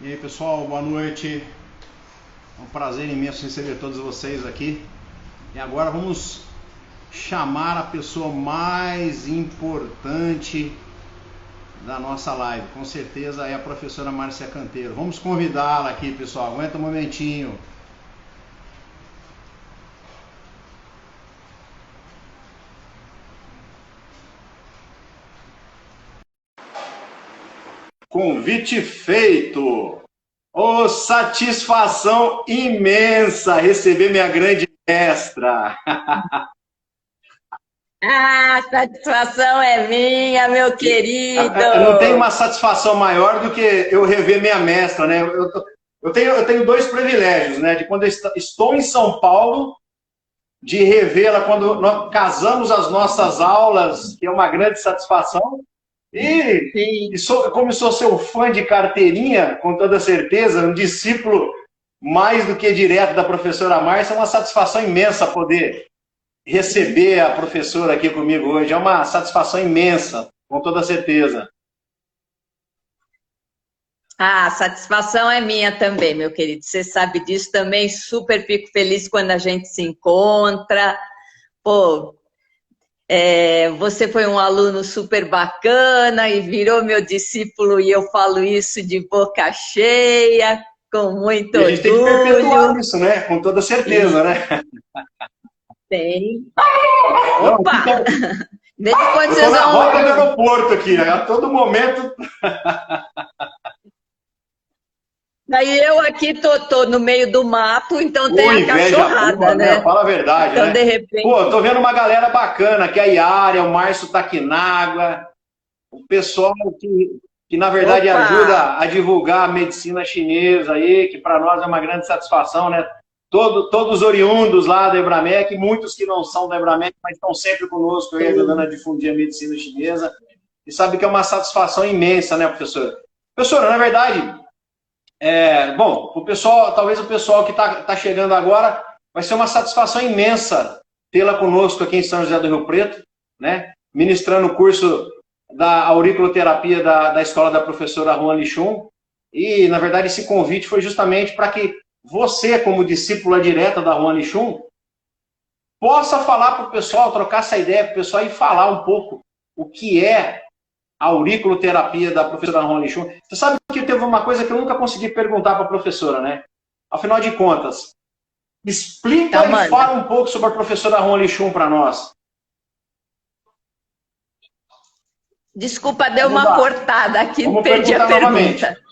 E aí pessoal, boa noite. É um prazer imenso receber todos vocês aqui. E agora vamos chamar a pessoa mais importante da nossa live. Com certeza é a professora Márcia Canteiro. Vamos convidá-la aqui, pessoal. Aguenta um momentinho. Convite feito. Oh, satisfação imensa receber minha grande mestra. Ah, satisfação é minha, meu querido. Não tem uma satisfação maior do que eu rever minha mestra, né? Eu tenho dois privilégios, né? De quando eu estou em São Paulo, de revê-la quando nós casamos as nossas aulas, que é uma grande satisfação. Como sou seu fã de carteirinha, com toda certeza, um discípulo mais do que direto da professora Márcia, é uma satisfação imensa poder receber a professora aqui comigo hoje. É uma satisfação imensa, com toda certeza. Ah, satisfação é minha também, meu querido. Você sabe disso também. Super fico feliz quando a gente se encontra. Pô, você foi um aluno super bacana e virou meu discípulo, e eu falo isso de boca cheia, com muito E a gente tem que perpetuar orgulho. isso, né? Com toda certeza, né? Tem. Não, Opa! Desde quando eu estou vocês na rota do vão. aeroporto aqui, né? A todo momento. Daí eu aqui tô no meio do mato, então tem Ô, a inveja cachorrada, boa, né? né? Fala a verdade, Então, de né? Pô, repente, eu tô vendo uma galera bacana, que é a Yara, o Márcio Taquinagua, o pessoal que na verdade opa! ajuda a divulgar a medicina chinesa aí, que para nós é uma grande satisfação, né? Todos oriundos lá da Ebramec, muitos que não são da Ebramec, mas estão sempre conosco aí, ajudando a Sim. difundir a medicina chinesa. E sabe que é uma satisfação imensa, né, professora? Professora, na verdade, bom, o pessoal, talvez o pessoal que está chegando agora, vai ser uma satisfação imensa tê-la conosco aqui em São José do Rio Preto, né? Ministrando o curso da auriculoterapia da escola da professora Juan Lichun. E, na verdade, esse convite foi justamente para que você, como discípula direta da Juan Lichun, possa falar para o pessoal, trocar essa ideia para o pessoal e falar um pouco o que é a auriculoterapia da professora Juan Lichun. Você sabe que teve uma coisa que eu nunca consegui perguntar para a professora, né? Afinal de contas, explica Então, e manda. fala um pouco sobre a professora Juan Lichun para nós. Desculpa, deu Vamos uma lá, cortada aqui, vamos perdi a perguntar novamente. pergunta.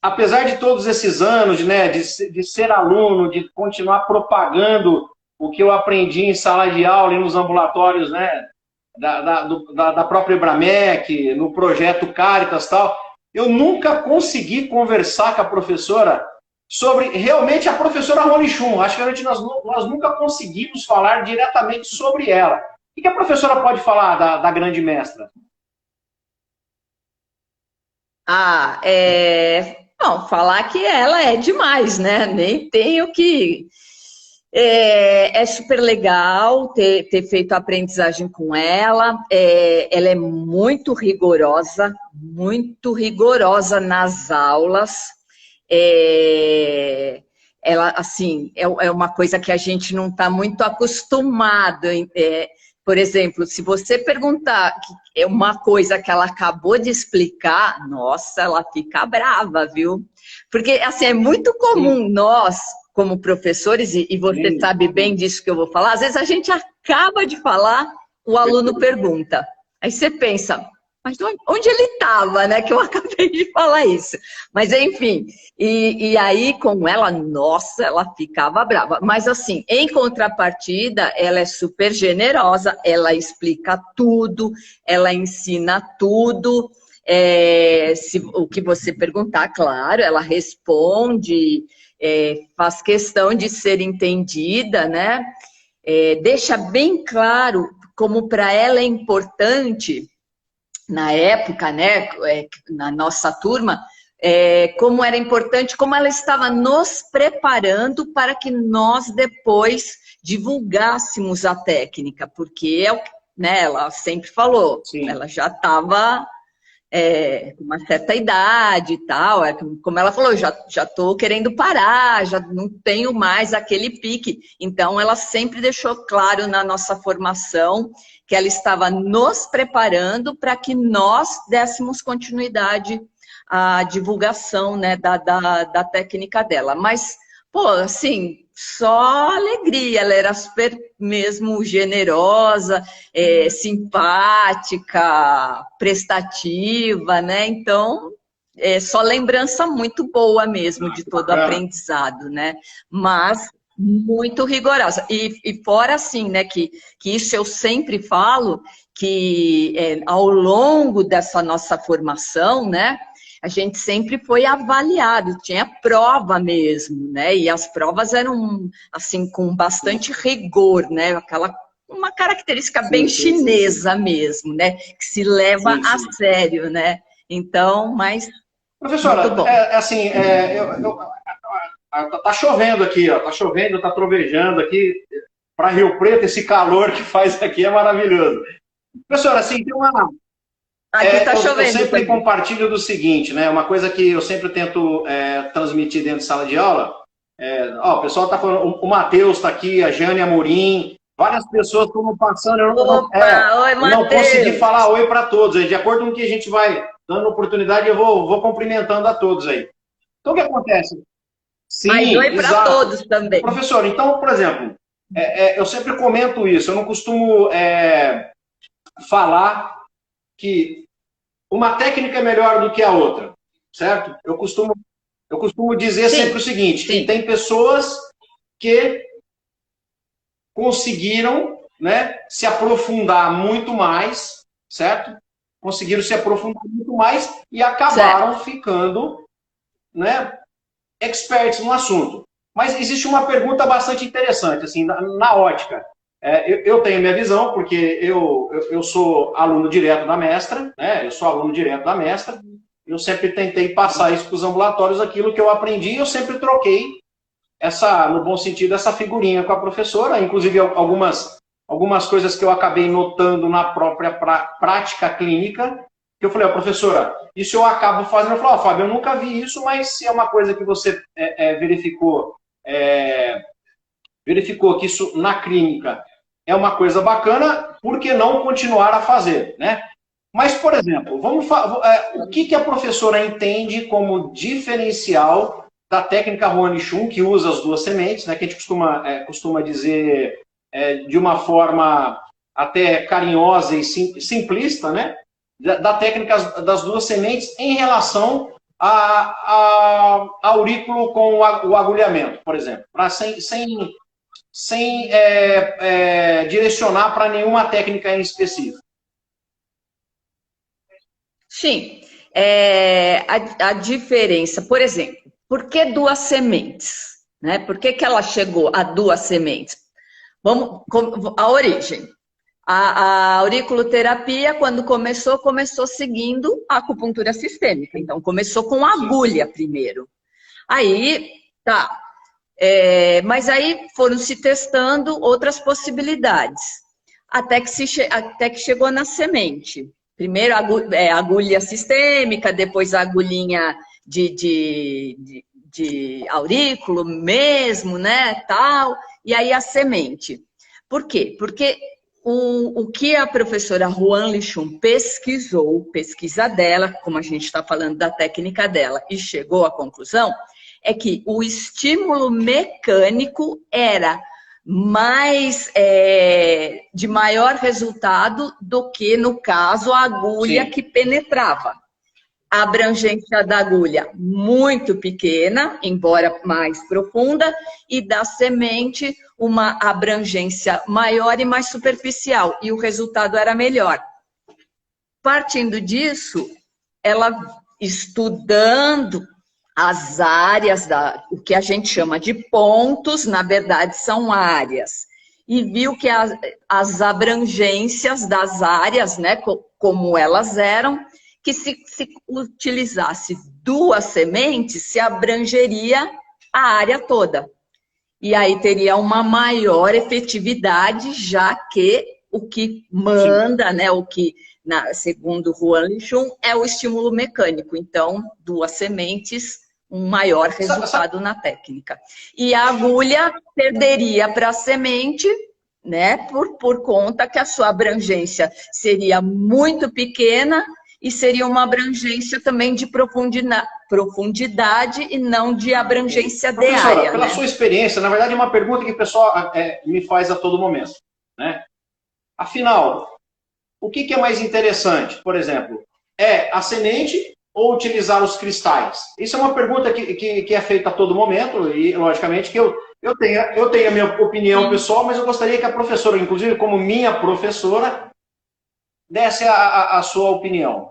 Apesar de todos esses anos, né, de ser aluno, de continuar propagando o que eu aprendi em sala de aula e nos ambulatórios, né, da própria Ebramec, no projeto Caritas e tal, eu nunca consegui conversar com a professora sobre realmente a professora Rolichum. Acho que nós nunca conseguimos falar diretamente sobre ela. O que a professora pode falar da grande mestra? Ah, Bom, falar que ela é demais, né? Nem tenho que. É super legal ter feito a aprendizagem com ela. Ela é muito rigorosa nas aulas. É, ela, assim, é uma coisa que a gente não está muito acostumado. Por exemplo, se você perguntar é uma coisa que ela acabou de explicar, nossa, ela fica brava, viu? Porque, assim, é muito comum Sim, nós, como professores, e você sim. sabe bem disso que eu vou falar, às vezes a gente acaba de falar, o aluno pergunta. Aí você pensa, mas onde ele estava, né? Que eu acabei de falar isso. Mas, enfim, e aí com ela, nossa, ela ficava brava. Mas, assim, em contrapartida, ela é super generosa, ela explica tudo, ela ensina tudo. Se o que você perguntar, claro, ela responde, faz questão de ser entendida, né? Deixa bem claro como para ela é importante, na época, né, na nossa turma, como era importante, como ela estava nos preparando para que nós depois divulgássemos a técnica, porque né, ela sempre falou, Sim. ela já estava com uma certa idade e tal. Como ela falou, já estou querendo parar, já não tenho mais aquele pique. Então, ela sempre deixou claro na nossa formação que ela estava nos preparando para que nós dessemos continuidade à divulgação, né, da técnica dela. Mas, pô, assim, só alegria, ela era super mesmo generosa, simpática, prestativa, né? Então, só lembrança muito boa mesmo de todo o aprendizado, né? Mas muito rigorosa. E fora assim, né, que isso eu sempre falo, que ao longo dessa nossa formação, né, a gente sempre foi avaliado, tinha prova mesmo, né? E as provas eram, assim, com bastante rigor, né? Uma característica bem chinesa mesmo, né? Que se leva a sério, né? Então, mas... Professora, tá chovendo aqui, ó. Tá chovendo, tá trovejando aqui. Para Rio Preto, esse calor que faz aqui é maravilhoso. Professora, assim, tem uma... Aqui tá chovendo. Eu sempre compartilho do seguinte, né? Uma coisa que eu sempre tento transmitir dentro de sala de aula. O pessoal tá falando, o Matheus está aqui, a Jane Amorim, várias pessoas estão passando. Eu não consegui falar oi para todos. De acordo com o que a gente vai dando oportunidade, eu vou cumprimentando a todos aí. Então, o que acontece? Sim, oi para todos também. Professor, então, por exemplo, eu sempre comento isso. Eu não costumo falar que uma técnica é melhor do que a outra, certo? Eu costumo dizer sempre o seguinte, que tem pessoas que conseguiram, né, se aprofundar muito mais, certo? Conseguiram se aprofundar muito mais e acabaram ficando, né, experts no assunto. Mas existe uma pergunta bastante interessante, assim, na ótica. Eu tenho minha visão, porque eu sou aluno direto da mestra, né? Eu sou aluno direto da mestra. Eu sempre tentei passar isso para os ambulatórios, aquilo que eu aprendi, eu sempre troquei no bom sentido, essa figurinha com a professora, inclusive algumas coisas que eu acabei notando na própria prática clínica, que eu falei, professora, isso eu acabo fazendo. Eu falei, Fábio, eu nunca vi isso, mas se é uma coisa que você verificou que isso na clínica é uma coisa bacana, por que não continuar a fazer, né? Mas, por exemplo, o que a professora entende como diferencial da técnica Juan Lichun, que usa as duas sementes, né, que a gente costuma dizer de uma forma até carinhosa e simplista, né, da técnica das duas sementes em relação a aurículo com o agulhamento, por exemplo, sem direcionar para nenhuma técnica em específico. Sim, a diferença, por exemplo, por que duas sementes? Né? Por que ela chegou a duas sementes? A origem. A auriculoterapia, quando começou seguindo a acupuntura sistêmica. Então, começou com agulha primeiro. Aí, tá. Mas aí foram se testando outras possibilidades. Até que chegou na semente. Primeiro a agulha sistêmica, depois a agulhinha de aurículo mesmo, né, tal, e aí a semente. Por quê? Porque o que a professora Juan Lichun pesquisa dela, como a gente está falando da técnica dela, e chegou à conclusão, é que o estímulo mecânico era de maior resultado do que, no caso, a agulha que penetrava. A abrangência da agulha muito pequena, embora mais profunda, e da semente uma abrangência maior e mais superficial, e o resultado era melhor. Partindo disso, ela estudando as áreas, o que a gente chama de pontos, na verdade são áreas, e viu que as abrangências das áreas, né, como elas eram, que se utilizasse duas sementes, se abrangeria a área toda. E aí teria uma maior efetividade, já que o que manda, né, o que, segundo Juan Lichun, é o estímulo mecânico. Então, 2 sementes, um maior resultado na técnica. E a agulha perderia para a semente, né, por conta que a sua abrangência seria muito pequena e seria uma abrangência também de profundidade e não de abrangência de área. Pela sua experiência, na verdade é uma pergunta que o pessoal me faz a todo momento, né? Afinal, o que é mais interessante, por exemplo, é a semente ou utilizar os cristais? Isso é uma pergunta que é feita a todo momento e, logicamente, que eu tenho a minha opinião pessoal, mas eu gostaria que a professora, inclusive como minha professora, desse a sua opinião.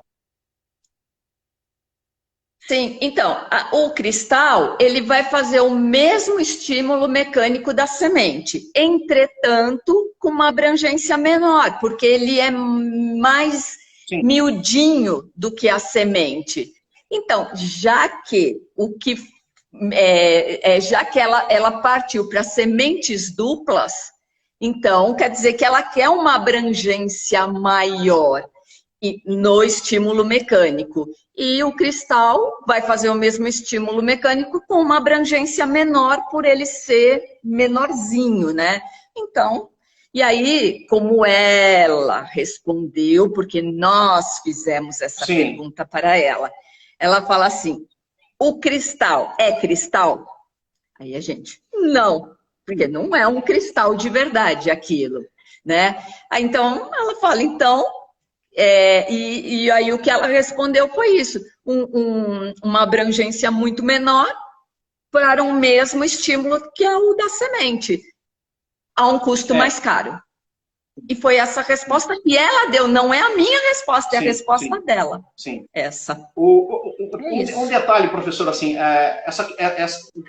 Sim, então, o cristal, ele vai fazer o mesmo estímulo mecânico da semente, entretanto, com uma abrangência menor, porque ele é mais miudinho do que a semente. Então, já que ela partiu para sementes duplas, então quer dizer que ela quer uma abrangência maior no estímulo mecânico. E o cristal vai fazer o mesmo estímulo mecânico com uma abrangência menor por ele ser menorzinho, né? Então, e aí, como ela respondeu, porque nós fizemos essa pergunta para ela, ela fala assim, o cristal é cristal? Aí a gente, não, porque não é um cristal de verdade aquilo, né? Aí, então, ela fala, então, e aí o que ela respondeu foi isso, uma abrangência muito menor para um mesmo estímulo que é o da semente, a um custo mais caro. E foi essa resposta que ela deu, não é a minha resposta, é a resposta dela. Sim. Essa. Um detalhe, professor, assim,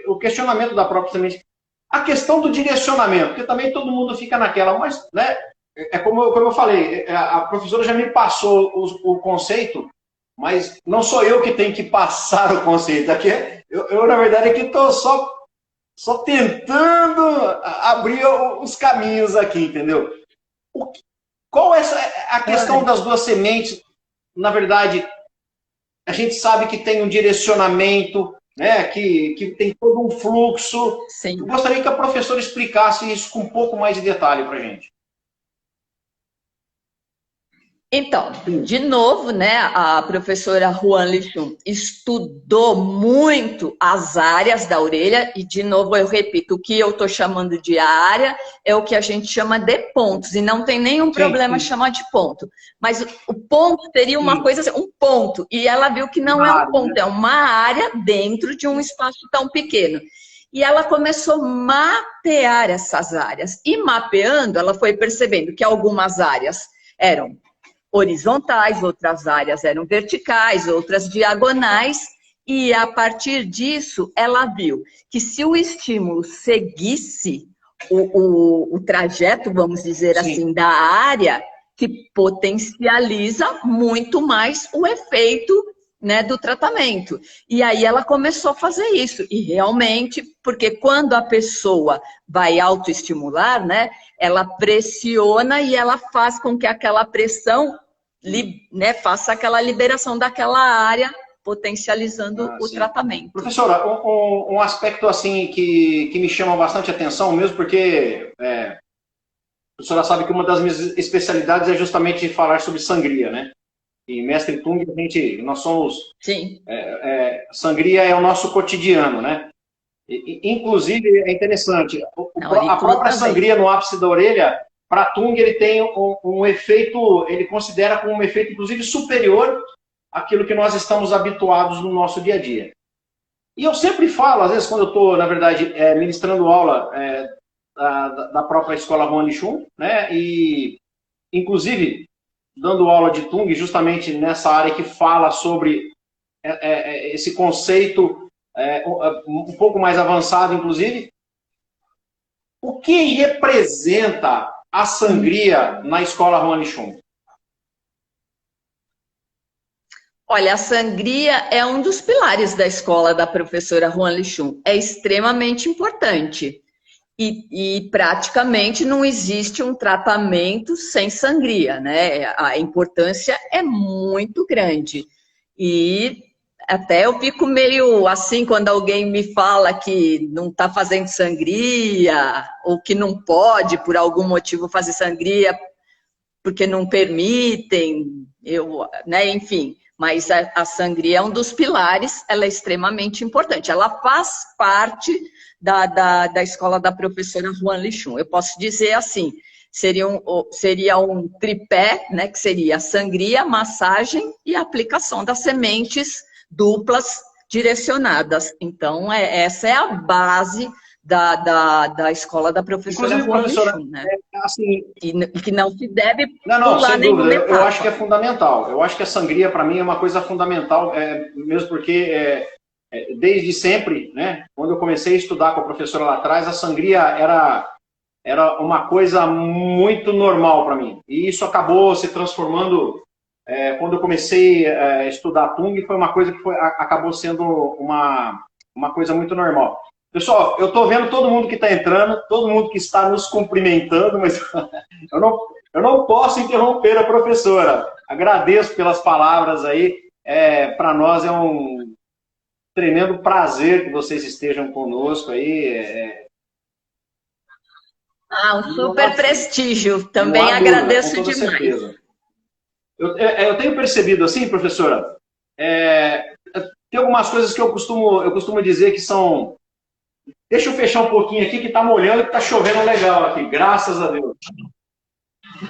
o questionamento da própria semente, a questão do direcionamento, porque também todo mundo fica naquela, mas, né, como eu falei, a professora já me passou o conceito, mas não sou eu que tenho que passar o conceito. Aqui eu na verdade, aqui estou só tentando abrir os caminhos aqui, entendeu? Qual é a questão das 2 sementes? Na verdade, a gente sabe que tem um direcionamento, né, que tem todo um fluxo. Sim. Eu gostaria que a professora explicasse isso com um pouco mais de detalhe para a gente. Então, de novo, né, a professora Juan Lichun estudou muito as áreas da orelha, e de novo eu repito, o que eu estou chamando de área é o que a gente chama de pontos, e não tem nenhum problema chamar de ponto. Mas o ponto teria uma coisa assim, um ponto, e ela viu que não é um ponto, é uma área dentro de um espaço tão pequeno. E ela começou a mapear essas áreas, e mapeando, ela foi percebendo que algumas áreas eram horizontais, outras áreas eram verticais, outras diagonais, e a partir disso ela viu que se o estímulo seguisse o trajeto, vamos dizer assim, da área, que potencializa muito mais o efeito, né, do tratamento. E aí ela começou a fazer isso, e realmente, porque quando a pessoa vai autoestimular, né, ela pressiona e ela faz com que aquela pressão, né, faça aquela liberação daquela área, potencializando o tratamento. Professora, um aspecto assim que me chama bastante atenção, mesmo porque a professora sabe que uma das minhas especialidades é justamente falar sobre sangria, né? E mestre Tung, nós somos... Sim. Sangria é o nosso cotidiano, né? Inclusive, é interessante, a própria sangria no ápice da orelha, para Tung, ele tem um efeito, ele considera como um efeito, inclusive, superior àquilo que nós estamos habituados no nosso dia a dia. E eu sempre falo, às vezes, quando eu estou, na verdade, ministrando aula da própria escola Juan Lichun, né? E, inclusive, dando aula de Tung, justamente nessa área que fala sobre esse conceito um pouco mais avançado, inclusive. O que representa a sangria na escola Juan Lichun? Olha, a sangria é um dos pilares da escola da professora Juan Lichun. É extremamente importante. e praticamente não existe um tratamento sem sangria, né? A importância é muito grande. E até eu fico meio assim quando alguém me fala que não está fazendo sangria, ou que não pode, por algum motivo, fazer sangria porque não permitem, né? Enfim. Mas a sangria é um dos pilares, ela é extremamente importante. Ela faz parte da escola da professora Juan Lichun. Eu posso dizer assim, seria um tripé, né, que seria a sangria, massagem e a aplicação das sementes duplas direcionadas. Então, essa é a base da escola da professora Juan Lichun, né? Assim, e que não se deve não, pular sem nenhuma dúvida. etapa. Eu acho que é fundamental. Eu acho que a sangria, para mim, é uma coisa fundamental, mesmo porque desde sempre, né, quando eu comecei a estudar com a professora lá atrás, a sangria era uma coisa muito normal para mim. E isso acabou se transformando, quando eu comecei a estudar Tung, foi uma coisa que acabou sendo uma coisa muito normal. Pessoal, eu estou vendo todo mundo que está entrando, todo mundo que está nos cumprimentando, mas eu não posso interromper a professora. Agradeço pelas palavras aí. Para nós é um tremendo prazer que vocês estejam conosco aí. Um super prestígio. Também agradeço com toda demais. Certeza. Eu tenho percebido assim, professora, tem algumas coisas que eu costumo dizer que são... Deixa eu fechar um pouquinho aqui, que está molhando, que está chovendo legal aqui, graças a Deus.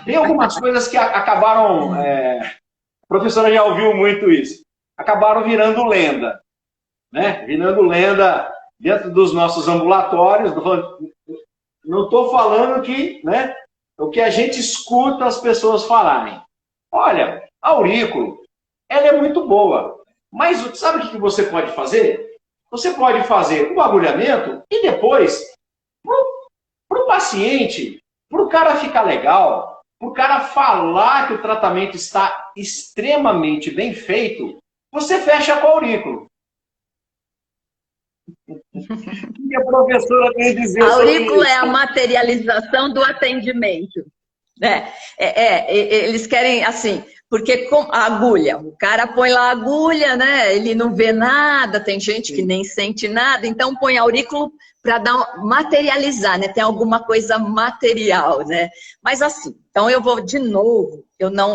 Tem algumas coisas que acabaram... a professora já ouviu muito isso. Acabaram virando lenda. Né? Virando lenda dentro dos nossos ambulatórios. Não estou falando que, né, o que a gente escuta as pessoas falarem. Olha, a aurículo, ela é muito boa. Mas sabe o que você pode fazer? Você pode fazer o agulhamento e depois, para o paciente, para o cara ficar legal, para o cara falar que o tratamento está extremamente bem feito, você fecha com o aurículo. O que a professora tem a dizer sobre isso? Aurículo é a materialização do atendimento. Eles querem, assim, porque com a agulha, o cara põe lá a agulha, né? Ele não vê nada, tem gente que nem sente nada, então põe aurículo para materializar, né? Tem alguma coisa material, né? Mas assim, então eu vou de novo,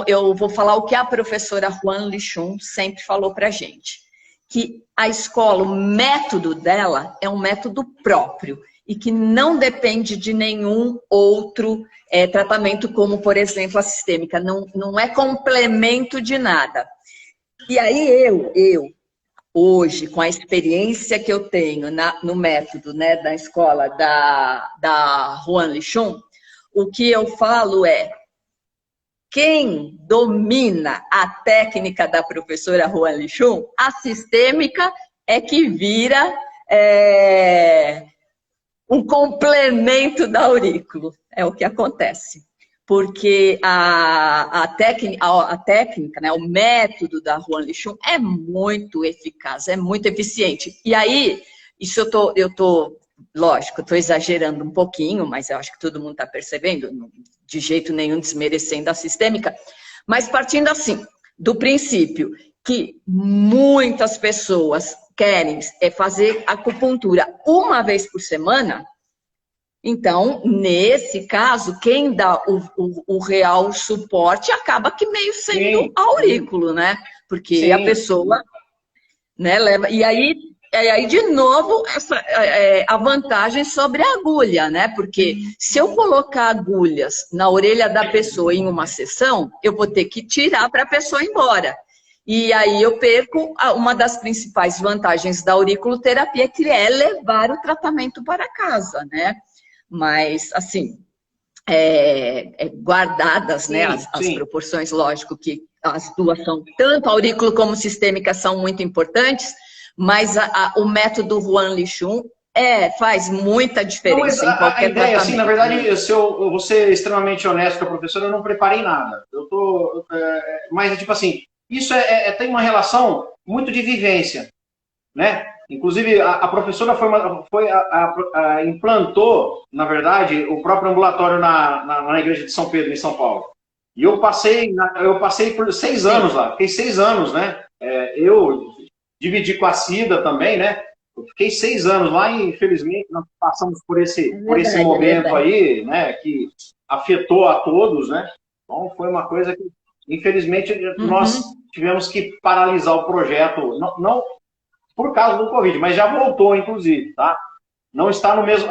eu vou falar o que a professora Juan Lichun sempre falou pra gente, que a escola, o método dela é um método próprio e que não depende de nenhum outro tratamento, como, por exemplo, a sistêmica. Não é complemento de nada. E aí eu hoje, com a experiência que eu tenho no método, né, da escola da Juan Lichun, o que eu falo é: quem domina a técnica da professora Juan Lichun, a sistêmica é que vira um complemento da aurículo. É o que acontece. Porque a técnica, né, o método da Juan Lichun é muito eficaz, é muito eficiente. E aí, isso lógico, eu estou exagerando um pouquinho, mas eu acho que todo mundo está percebendo, de jeito nenhum desmerecendo a sistêmica, mas partindo assim, do princípio que muitas pessoas querem fazer acupuntura uma vez por semana, então, nesse caso, quem dá o real suporte acaba que meio sendo aurículo, né? Porque a pessoa, né, leva... E aí, de novo, a vantagem sobre a agulha, né? Porque se eu colocar agulhas na orelha da pessoa em uma sessão, eu vou ter que tirar para a pessoa ir embora. E aí eu perco uma das principais vantagens da auriculoterapia, que é levar o tratamento para casa, né? Mas, assim, guardadas, né, as proporções, lógico que as duas são, tanto aurículo como sistêmica, são muito importantes, mas o método Juan Lichun faz muita diferença em qualquer ideia, assim, na verdade, se eu vou ser extremamente honesto com a professora, eu não preparei nada. Mas, tipo assim, isso tem uma relação muito de vivência, né? Inclusive, a professora implantou, na verdade, o próprio ambulatório na igreja de São Pedro, em São Paulo. E eu passei por 6 anos lá, fiquei 6 anos, né? Eu dividi com a Cida também, né? Eu fiquei 6 anos lá e, infelizmente, nós passamos por esse momento aí, né? Que afetou a todos, né? Então, foi uma coisa que, infelizmente, nós tivemos que paralisar o projeto, não por causa do Covid, mas já voltou, inclusive, tá? Não está no mesmo,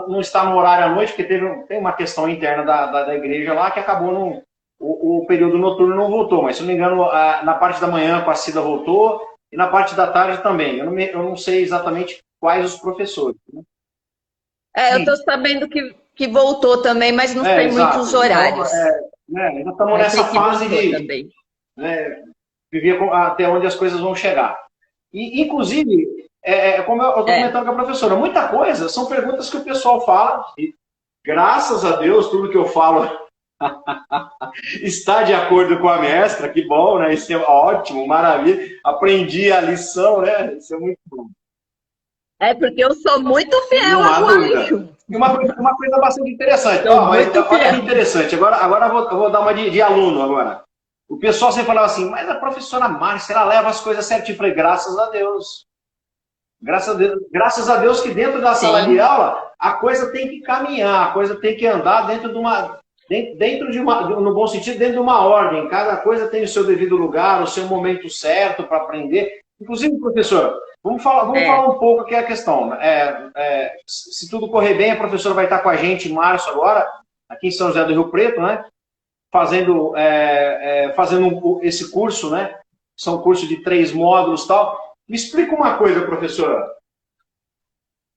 não está no horário à noite, porque tem uma questão interna da igreja lá que acabou o período noturno não voltou, mas se não me engano, na parte da manhã com a Cida voltou e na parte da tarde também. Eu não sei exatamente quais os professores. Né? Eu estou sabendo que voltou também, mas não tem muitos horários. Então, ainda estamos nessa fase de viver até onde as coisas vão chegar. E, inclusive, como eu estou comentando com a professora, muita coisa são perguntas que o pessoal fala, e graças a Deus, tudo que eu falo está de acordo com a mestra, que bom, né? Isso é ótimo, maravilha. Aprendi a lição, né? Isso é muito bom. Porque eu sou muito fiel ao Alisson. E uma coisa bastante interessante. Olha que interessante. Agora eu vou dar uma de aluno agora. O pessoal sempre falava assim, mas a professora Márcia, ela leva as coisas certinho. Eu falei, graças a Deus. Graças a Deus que dentro da sala de aula, a coisa tem que caminhar, a coisa tem que andar dentro de uma, no bom sentido, dentro de uma ordem. Cada coisa tem o seu devido lugar, o seu momento certo para aprender. Inclusive, professor, vamos falar um pouco aqui a questão. Se tudo correr bem, a professora vai estar com a gente em março agora, aqui em São José do Rio Preto, né? Fazendo esse curso, né? São cursos de 3 módulos e tal. Me explica uma coisa, professora.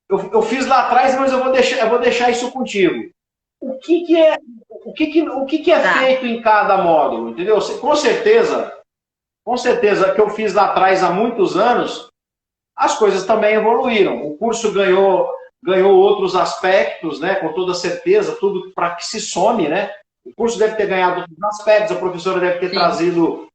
Eu fiz lá atrás, mas eu vou deixar isso contigo. O que é feito em cada módulo, entendeu? Com certeza que eu fiz lá atrás há muitos anos, as coisas também evoluíram. O curso ganhou outros aspectos, né? Com toda certeza, tudo para que se some, né? O curso deve ter ganhado outros aspectos, a professora deve ter trazido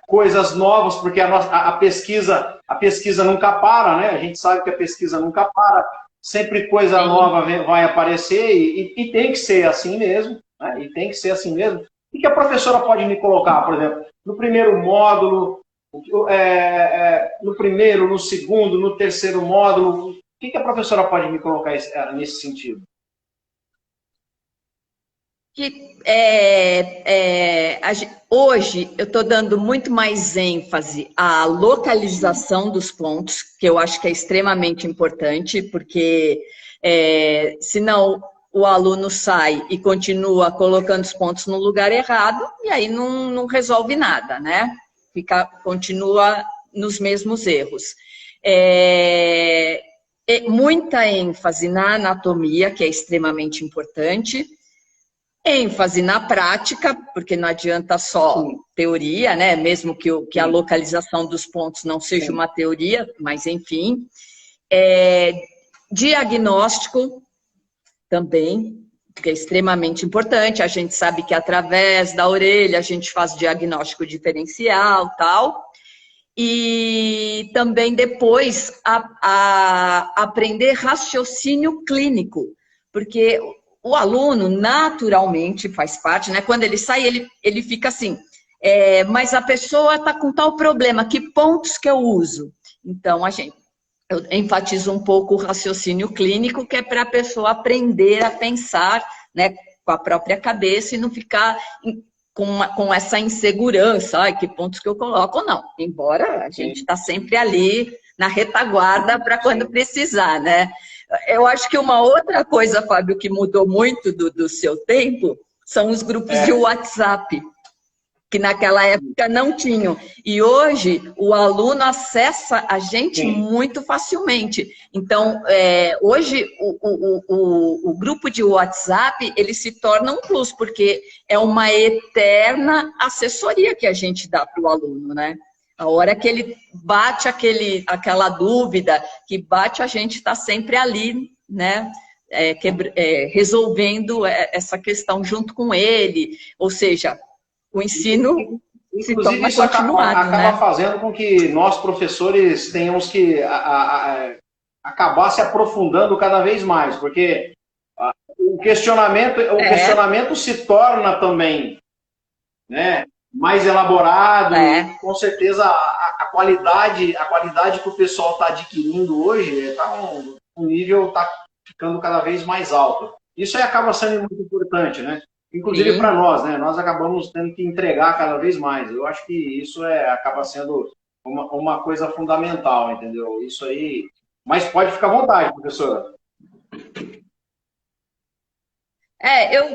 coisas novas, porque a pesquisa nunca para, né? A gente sabe que a pesquisa nunca para, sempre coisa nova vai aparecer e tem que ser assim mesmo, né? E tem que ser assim mesmo. O que a professora pode me colocar, por exemplo, no primeiro módulo, no primeiro, no segundo, no terceiro módulo? O que a professora pode me colocar nesse sentido? Hoje eu estou dando muito mais ênfase à localização dos pontos, que eu acho que é extremamente importante, porque senão o aluno sai e continua colocando os pontos no lugar errado, e aí não resolve nada, né? Continua nos mesmos erros. Muita ênfase na anatomia, que é extremamente importante. ênfase na prática, porque não adianta só teoria, né? Mesmo que a localização dos pontos não seja uma teoria, mas enfim. Diagnóstico também, que é extremamente importante. A gente sabe que através da orelha a gente faz diagnóstico diferencial, tal. E também depois aprender raciocínio clínico, porque o aluno naturalmente faz parte, né? Quando ele sai, ele fica assim, mas a pessoa está com tal problema, que pontos que eu uso? Então, eu enfatizo um pouco o raciocínio clínico, que é para a pessoa aprender a pensar, né, com a própria cabeça e não ficar com essa insegurança, que pontos que eu coloco, não. Embora a gente está sempre ali na retaguarda para quando precisar, né? Eu acho que uma outra coisa, Fábio, que mudou muito do seu tempo, são os grupos de WhatsApp, que naquela época não tinham. E hoje o aluno acessa a gente muito facilmente. Então, hoje o grupo de WhatsApp, ele se torna um plus, porque é uma eterna assessoria que a gente dá para o aluno, né? A hora que ele bate aquela dúvida, que bate, a gente está sempre ali, né? Resolvendo essa questão junto com ele. Ou seja, o ensino se Inclusive, torna isso continuado, acaba né? fazendo com que nós, professores, tenhamos que acabar se aprofundando cada vez mais, porque o É, questionamento se torna também, né, mais elaborado e, é. com certeza, a qualidade que o pessoal está adquirindo hoje está um nível está ficando cada vez mais alto. Isso aí acaba sendo muito importante, né? Inclusive para Sim. nós, né? Nós acabamos tendo que entregar cada vez mais. Eu acho que isso acaba sendo uma coisa fundamental, entendeu? Isso aí. Mas pode ficar à vontade, professora.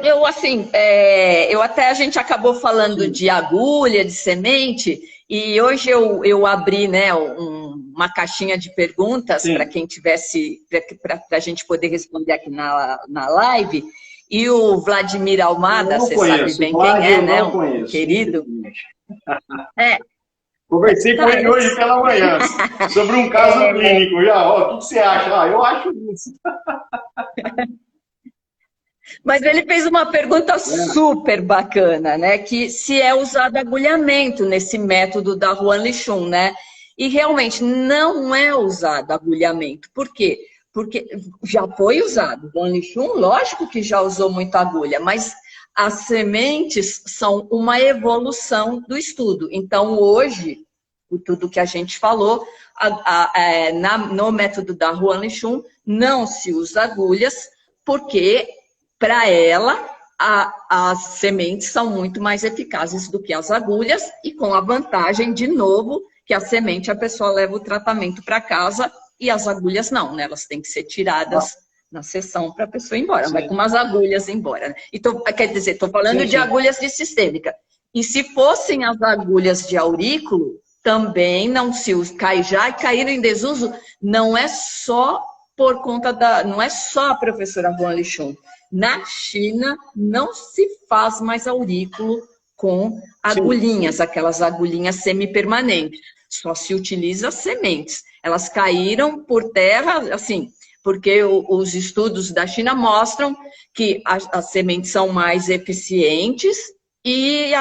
Eu assim, eu até a gente acabou falando Sim, de agulha, de semente, e hoje eu abri, né, uma caixinha de perguntas para sim. quem tivesse, para a gente poder responder aqui na live, e o Vladimir Eu Almada, não você sabe conheço. O bem quem Vlad é, eu né, não um conheço, querido. infelizmente. É, Conversei com tá, ele hoje pela manhã sobre um caso clínico. Já, ó, o que você acha? Ah, eu acho isso. mas ele fez uma pergunta É, super bacana, né? Que se é usado agulhamento nesse método da Juan Lichun, né? E realmente não é usado agulhamento. Por quê? Porque já foi usado. Juan Lichun, lógico que já usou muita agulha, mas as sementes são uma evolução do estudo. Então, hoje, por tudo que a gente falou, no método da Juan Lichun, não se usa agulhas, porque para ela, as sementes são muito mais eficazes do que as agulhas e com a vantagem, de novo, que a semente a pessoa leva o tratamento para casa e as agulhas não, né? Elas têm que ser tiradas na sessão para a pessoa ir embora, vai com sim, umas agulhas embora. Né? Então, quer dizer, estou falando sim, de sim. agulhas de sistêmica. E se fossem as agulhas de aurículo, também não se usa. Já caíram em desuso, não é só por conta não é só a professora Juan Lichun. Na China, não se faz mais aurículo com Sim. agulhinhas, aquelas agulhinhas semipermanentes. Só se utiliza sementes. Elas caíram por terra, assim, porque os estudos da China mostram que as sementes são mais eficientes e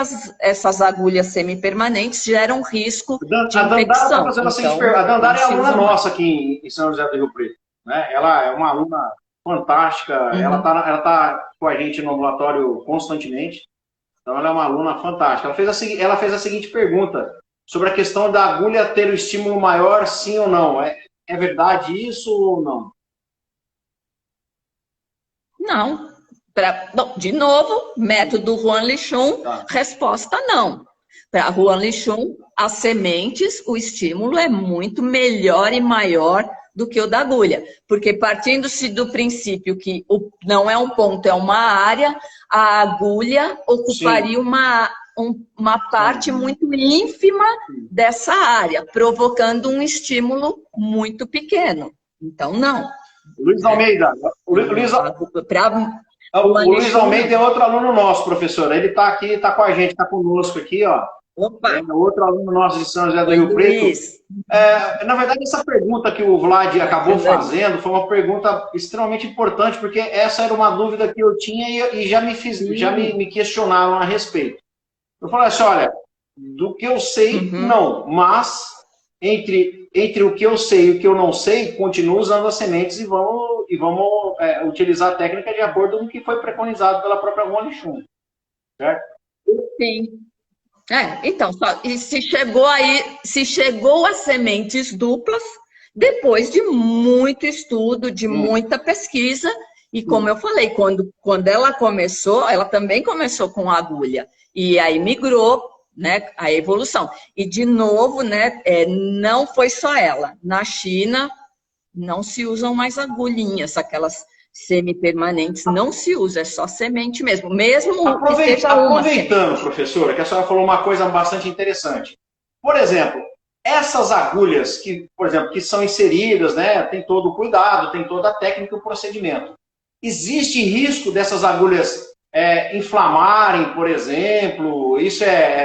essas agulhas semipermanentes geram risco de A Dandara está infecção. fazendo a seguinte Então, pergunta. A não Dandara é se aluna usa mais. nossa aqui em São José do Rio Preto. Né? Ela é uma aluna fantástica. Uhum. Ela tá com a gente no ambulatório constantemente. Então, ela é uma aluna fantástica. Ela fez a seguinte pergunta sobre a questão da agulha ter o estímulo maior, sim ou não. É verdade isso ou não? Não. Bom, de novo, método Juan Lichun, Tá. resposta não. Para Juan Lichun, as sementes, o estímulo é muito melhor e maior do que o da agulha. Porque partindo-se do princípio que não é um ponto, é uma área, a agulha Sim, ocuparia uma parte sim, muito ínfima sim. dessa área, provocando um estímulo muito pequeno. Então, não. Luiz Né? Almeida. Para O Juan Luiz Lichun, Almeida é não. outro aluno nosso, professor. Ele está aqui, está com a gente, está conosco aqui, ó. Opa, É outro aluno nosso de São José do oi Rio Preto. Luiz. Na verdade, essa pergunta que o Vlad acabou Bacana. fazendo foi uma pergunta extremamente importante, porque essa era uma dúvida que eu tinha e já Sim. me questionaram a respeito. Eu falei assim, olha, do que eu sei, Uhum. não, mas entre o que eu sei e o que eu não sei, continuo usando as sementes e vamos utilizar a técnica de acordo com o que foi preconizado pela própria Juan Lichun, certo? Sim. Então, e se chegou a sementes duplas, depois de muito estudo, de Sim, muita pesquisa, e como sim. eu falei, quando ela começou, ela também começou com agulha, e aí migrou, né, a evolução. E de novo, né, não foi só ela. Na China, não se usam mais agulhinhas, aquelas semipermanentes, não se usa, é só semente mesmo, mesmo que seja uma Aproveitando, semente. professora, que a senhora falou uma coisa bastante interessante. Por exemplo, essas agulhas que, por exemplo, que são inseridas, né, tem todo o cuidado, tem toda a técnica e o procedimento. Existe risco dessas agulhas inflamarem, por exemplo? Isso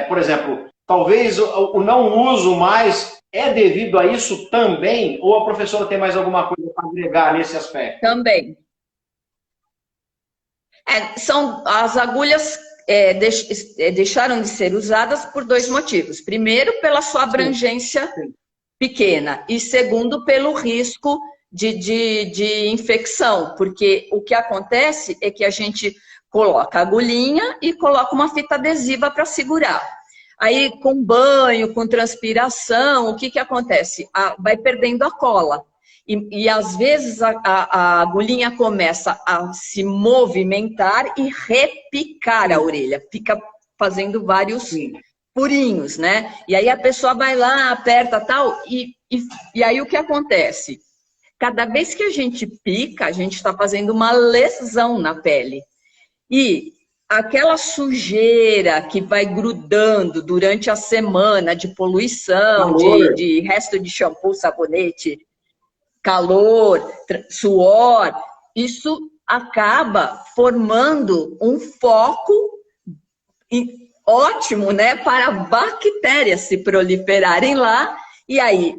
por exemplo, talvez o não uso mais é devido a isso também? Ou a professora tem mais alguma coisa para agregar nesse aspecto? Também. São as agulhas, deixaram de ser usadas por dois motivos. Primeiro, pela sua abrangência pequena, e segundo, pelo risco de infecção, porque o que acontece é que a gente coloca a agulhinha e coloca uma fita adesiva para segurar. Aí, com banho, com transpiração, o que acontece? Vai perdendo a cola. E às vezes a agulhinha começa a se movimentar e repicar a orelha. Fica fazendo vários furinhos, né? E aí a pessoa vai lá, aperta tal, e aí o que acontece? Cada vez que a gente pica, a gente está fazendo uma lesão na pele. E aquela sujeira que vai grudando durante a semana de poluição, de resto de shampoo, sabonete, calor, suor, isso acaba formando um foco ótimo, né, para bactérias se proliferarem lá. E aí,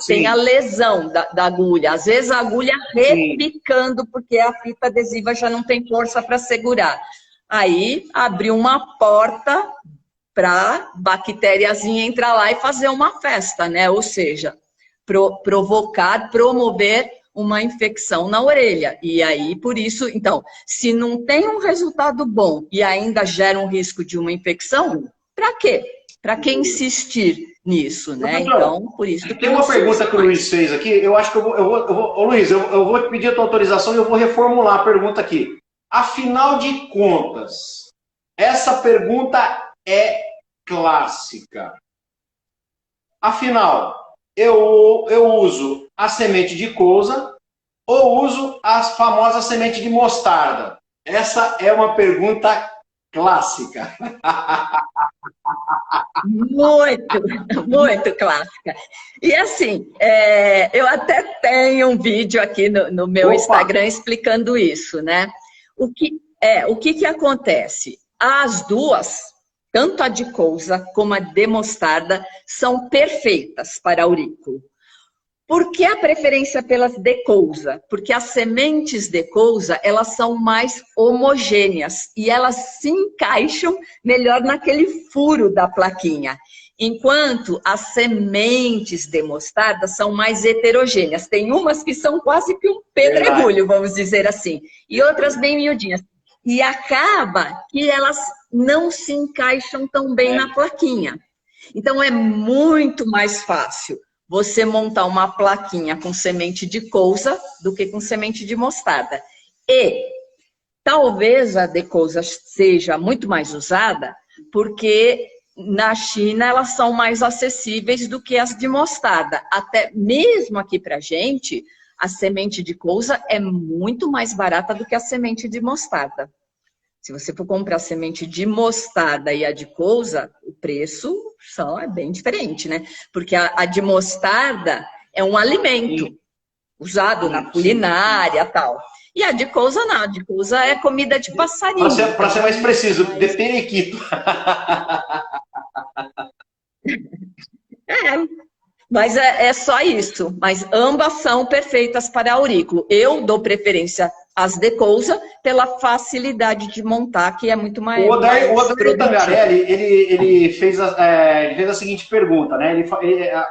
tem a lesão da agulha, às vezes a agulha repicando, porque a fita adesiva já não tem força para segurar. Aí, abriu uma porta para a bactériazinha entrar lá e fazer uma festa, né? Ou seja, promover uma infecção na orelha. E aí, por isso, então, se não tem um resultado bom e ainda gera um risco de uma infecção, para quê? Para que insistir nisso, né? Então, por isso que tem uma pergunta que o Luiz fez aqui, eu acho que ô Luiz, eu vou pedir a tua autorização e eu vou reformular a pergunta aqui. Afinal de contas, essa pergunta é clássica. Afinal, eu uso a semente de couza ou uso a famosa semente de mostarda? Essa é uma pergunta clássica. Muito clássica. E assim, eu até tenho um vídeo aqui no meu Instagram explicando isso, né? O que acontece? As duas, tanto a de couza como a de mostarda, são perfeitas para aurículo. Por que a preferência pelas de couza? Porque as sementes de couza, elas são mais homogêneas e elas se encaixam melhor naquele furo da plaquinha. Enquanto as sementes de mostarda são mais heterogêneas. Tem umas que são quase que um pedregulho, vamos dizer assim, e outras bem miudinhas. E acaba que elas não se encaixam tão bem na plaquinha. Então é muito mais fácil você montar uma plaquinha com semente de couza do que com semente de mostarda. E talvez a de couza seja muito mais usada porque na China elas são mais acessíveis do que as de mostarda. Até mesmo aqui pra gente, a semente de couza é muito mais barata do que a semente de mostarda. Se você for comprar semente de mostarda e a de couza, o preço é bem diferente, né? Porque a de mostarda é um alimento usado na culinária e tal. E a de couza não, a de couza é comida de passarinho. Para ser mais preciso, de periquito. Mas é só isso. Mas ambas são perfeitas para aurículo. Eu dou preferência às de couza pela facilidade de montar, que é muito mais. O Odair Tangarelli, ele fez a seguinte pergunta, né?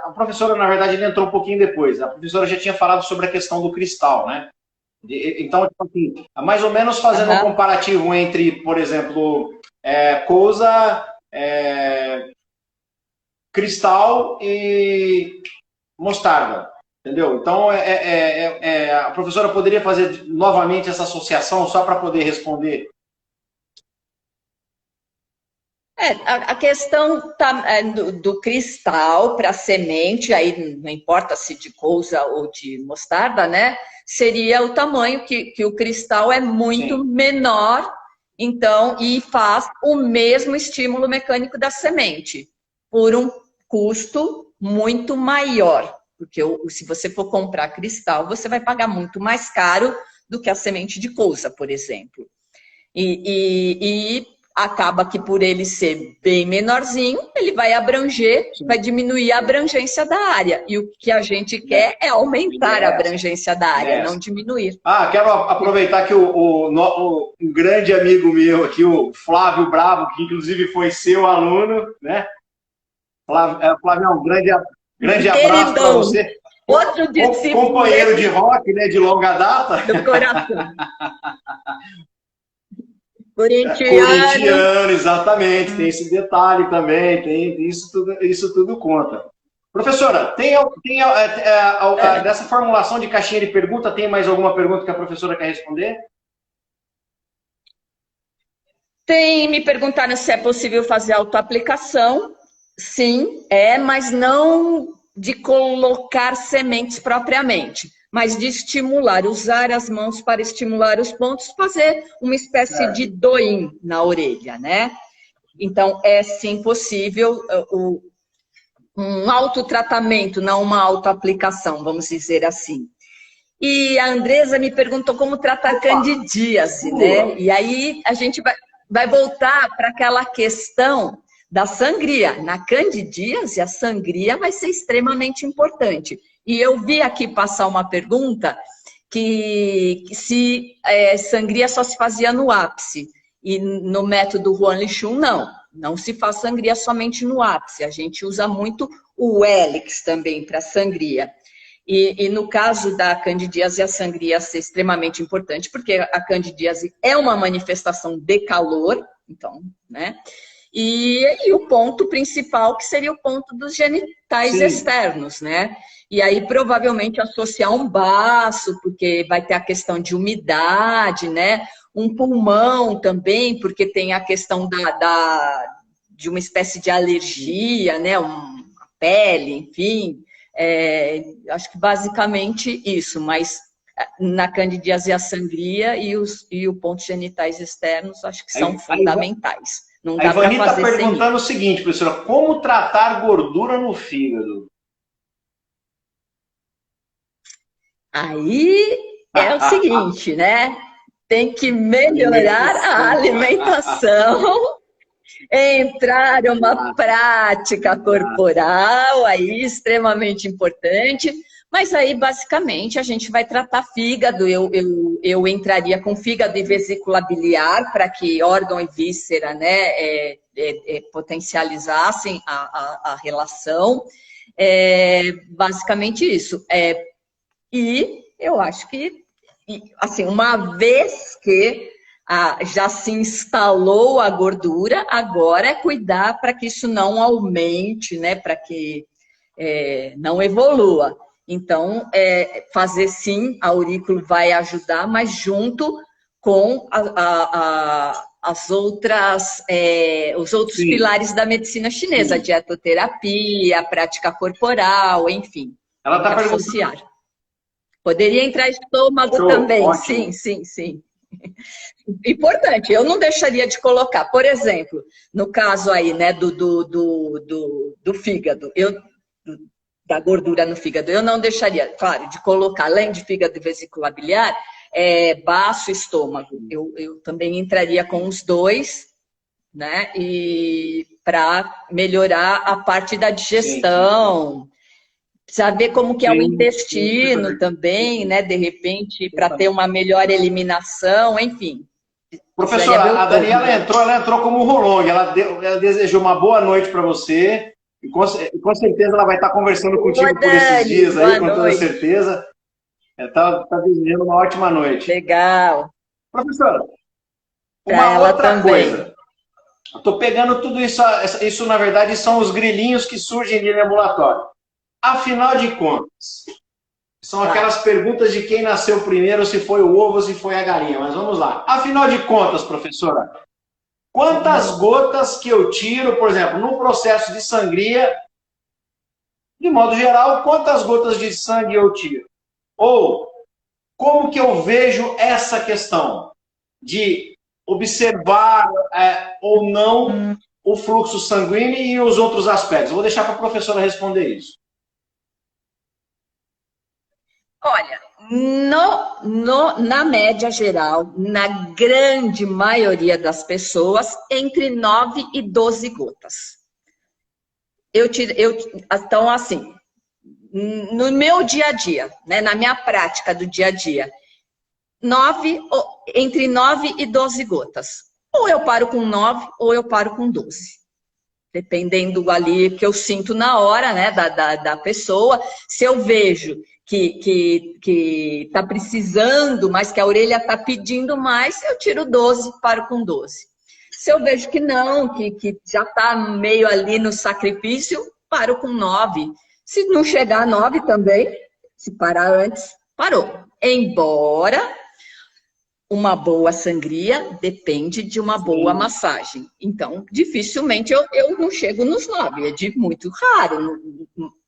A professora, na verdade, ele entrou um pouquinho depois. A professora já tinha falado sobre a questão do cristal, né? Então, tipo assim, mais ou menos fazendo um comparativo entre, por exemplo, couza, cristal e mostarda, entendeu? Então, a professora poderia fazer novamente essa associação só para poder responder? A questão do cristal para semente, aí não importa se de couza ou de mostarda, né? Seria o tamanho que o cristal é muito menor, então, e faz o mesmo estímulo mecânico da semente, por um custo muito maior. Porque se você for comprar cristal, você vai pagar muito mais caro do que a semente de couza, por exemplo. E acaba que por ele ser bem menorzinho, ele vai abranger, vai diminuir a abrangência da área. E o que a gente quer é aumentar a abrangência da área, não diminuir. Quero aproveitar que um grande amigo meu aqui, o Flávio Bravo, que inclusive foi seu aluno, né? Flávio, um grande abraço para você. Outro discípulo. Companheiro de rock, né? De longa data. Do coração. Corintiano, exatamente, tem esse detalhe também, tem isso tudo conta. Professora, dessa formulação de caixinha de pergunta, tem mais alguma pergunta que a professora quer responder? Me perguntaram se é possível fazer autoaplicação. Sim, mas não de colocar sementes propriamente, mas de estimular, usar as mãos para estimular os pontos, fazer uma espécie de doim na orelha, né? Então, é sim possível um autotratamento, não uma autoaplicação, vamos dizer assim. E a Andresa me perguntou como tratar candidíase, né? E aí a gente vai voltar para aquela questão da sangria. Na candidíase, a sangria vai ser extremamente importante. E eu vi aqui passar uma pergunta que se sangria só se fazia no ápice. E no método Juan Lichun, não se faz sangria somente no ápice. A gente usa muito o hélix também para sangria. E no caso da candidíase, a sangria é extremamente importante, porque a candidíase é uma manifestação de calor, então, né? E o ponto principal, que seria o ponto dos genitais externos, né? E aí, provavelmente, associar um baço, porque vai ter a questão de umidade, né? Um pulmão também, porque tem a questão de uma espécie de alergia, né? A pele, enfim. Acho que basicamente isso, mas na candidíase a sangria e o ponto genitais externos, acho que são fundamentais. Não dá para fazer sem isso. A Ivani está perguntando o seguinte, professora, como tratar gordura no fígado? Aí é o seguinte, né? Tem que melhorar a alimentação, entrar uma prática corporal, aí extremamente importante, mas aí basicamente a gente vai tratar fígado, eu entraria com fígado e vesícula biliar para que órgão e víscera, né, potencializassem a relação, basicamente isso. E eu acho que, assim, uma vez que já se instalou a gordura, agora é cuidar para que isso não aumente, né? Para que não evolua. Então, fazer sim, a aurículo vai ajudar, mas junto com os outros pilares da medicina chinesa, a dietoterapia, a prática corporal, enfim. Ela está perguntando. Poderia entrar estômago também, ótimo. Sim. Importante, eu não deixaria de colocar, por exemplo, no caso aí, né, do fígado, da gordura no fígado, eu não deixaria, claro, de colocar, além de fígado e vesícula biliar, baço e estômago. Eu também entraria com os dois, né, e para melhorar a parte da digestão. Saber como que é o intestino também, né? De repente, para ter uma melhor eliminação, enfim. Professora, a Daniela entrou como Rolong, ela desejou uma boa noite para você, e com certeza ela vai estar conversando contigo por esses dias aí, com toda certeza. Está desejando uma ótima noite. Legal. Professora, uma outra coisa. Estou pegando tudo isso, na verdade, são os grilinhos que surgem ali no ambulatório. Afinal de contas, são aquelas perguntas de quem nasceu primeiro, se foi o ovo ou se foi a galinha. Mas vamos lá. Afinal de contas, professora, quantas gotas que eu tiro, por exemplo, no processo de sangria, de modo geral, quantas gotas de sangue eu tiro? Ou como que eu vejo essa questão de observar ou não o fluxo sanguíneo e os outros aspectos? Vou deixar para a professora responder isso. Olha, Na média geral, na grande maioria das pessoas, entre 9 e 12 gotas. Então, assim, no meu dia a dia, né, na minha prática do dia a dia, entre 9 e 12 gotas. Ou eu paro com 9 ou eu paro com 12. Dependendo ali que eu sinto na hora, né, da pessoa. Se eu vejo que tá precisando, mas que a orelha tá pedindo mais, eu tiro 12, paro com 12. Se eu vejo que não, que já tá meio ali no sacrifício, paro com 9. Se não chegar a 9 também, se parar antes, parou. Embora uma boa sangria depende de uma boa massagem. Então, dificilmente eu não chego nos 9, é de muito raro.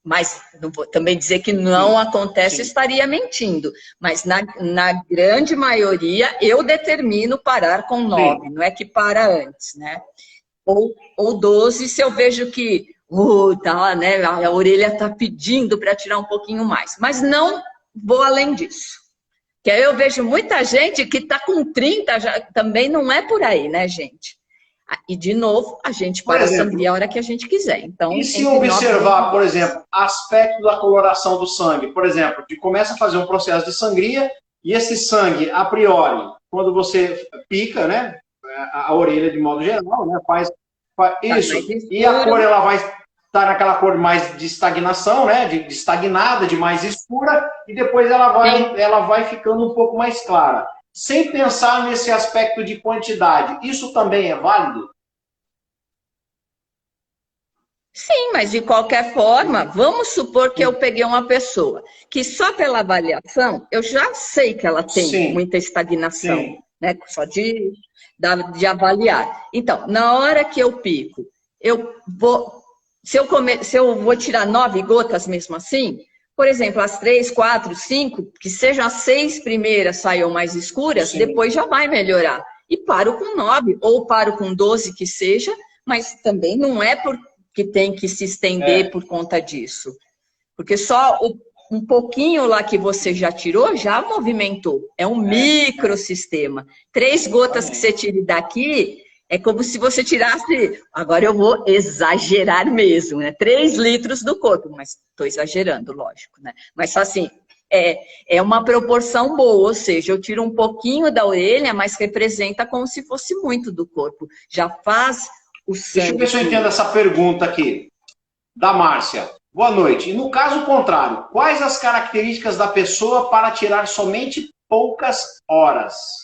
Mas não vou também dizer que não acontece, estaria mentindo. Mas na grande maioria, eu determino parar com 9, não é que para antes, né? Ou 12, se eu vejo que tá, né, a orelha está pedindo para tirar um pouquinho mais. Mas não vou além disso. Que aí eu vejo muita gente que está com 30, já, também não é por aí, né, gente? E, de novo, a gente para a sangria a hora que a gente quiser. Então, e se observar, por exemplo, aspecto da coloração do sangue, por exemplo, de começa a fazer um processo de sangria e esse sangue, a priori, quando você pica, né, a orelha de modo geral, né, faz isso, e a cor ela vai estar naquela cor mais de estagnação, né, de estagnada, de mais escura, e depois ela vai ficando um pouco mais clara. Sem pensar nesse aspecto de quantidade, isso também é válido? Sim, mas de qualquer forma, vamos supor que eu peguei uma pessoa que só pela avaliação, eu já sei que ela tem muita estagnação, né? Só de avaliar. Então, na hora que eu pico, se eu vou tirar 9 gotas mesmo assim, por exemplo, as 3, 4, 5, que sejam as 6 primeiras saiam mais escuras, depois já vai melhorar. E paro com 9, ou paro com 12 que seja, mas também não é porque tem que se estender por conta disso. Porque só um pouquinho lá que você já tirou, já movimentou. É um microsistema. 3 gotas que você tire daqui, é como se você tirasse, agora eu vou exagerar mesmo, né? 3 litros do corpo, mas estou exagerando, lógico, né? Mas assim, é uma proporção boa, ou seja, eu tiro um pouquinho da orelha, mas representa como se fosse muito do corpo. Já faz o sangue. Deixa eu ver se eu entendo essa pergunta aqui, da Márcia. Boa noite. E no caso contrário, quais as características da pessoa para tirar somente poucas horas?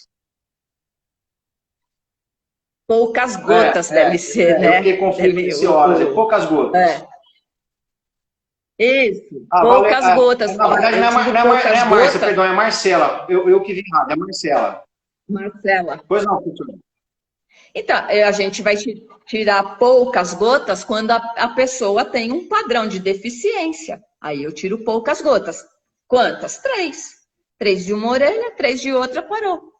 Poucas gotas deve ser, né? Eu fiquei confuso nesse horas, poucas gotas. Isso, poucas gotas. Na verdade, não é Márcia, perdão, é Marcela. Eu que vi errado, é Marcela. Marcela. Pois não, professor. Então, a gente vai tirar poucas gotas quando a pessoa tem um padrão de deficiência. Aí eu tiro poucas gotas. Quantas? 3. 3 de uma orelha, 3 de outra, parou.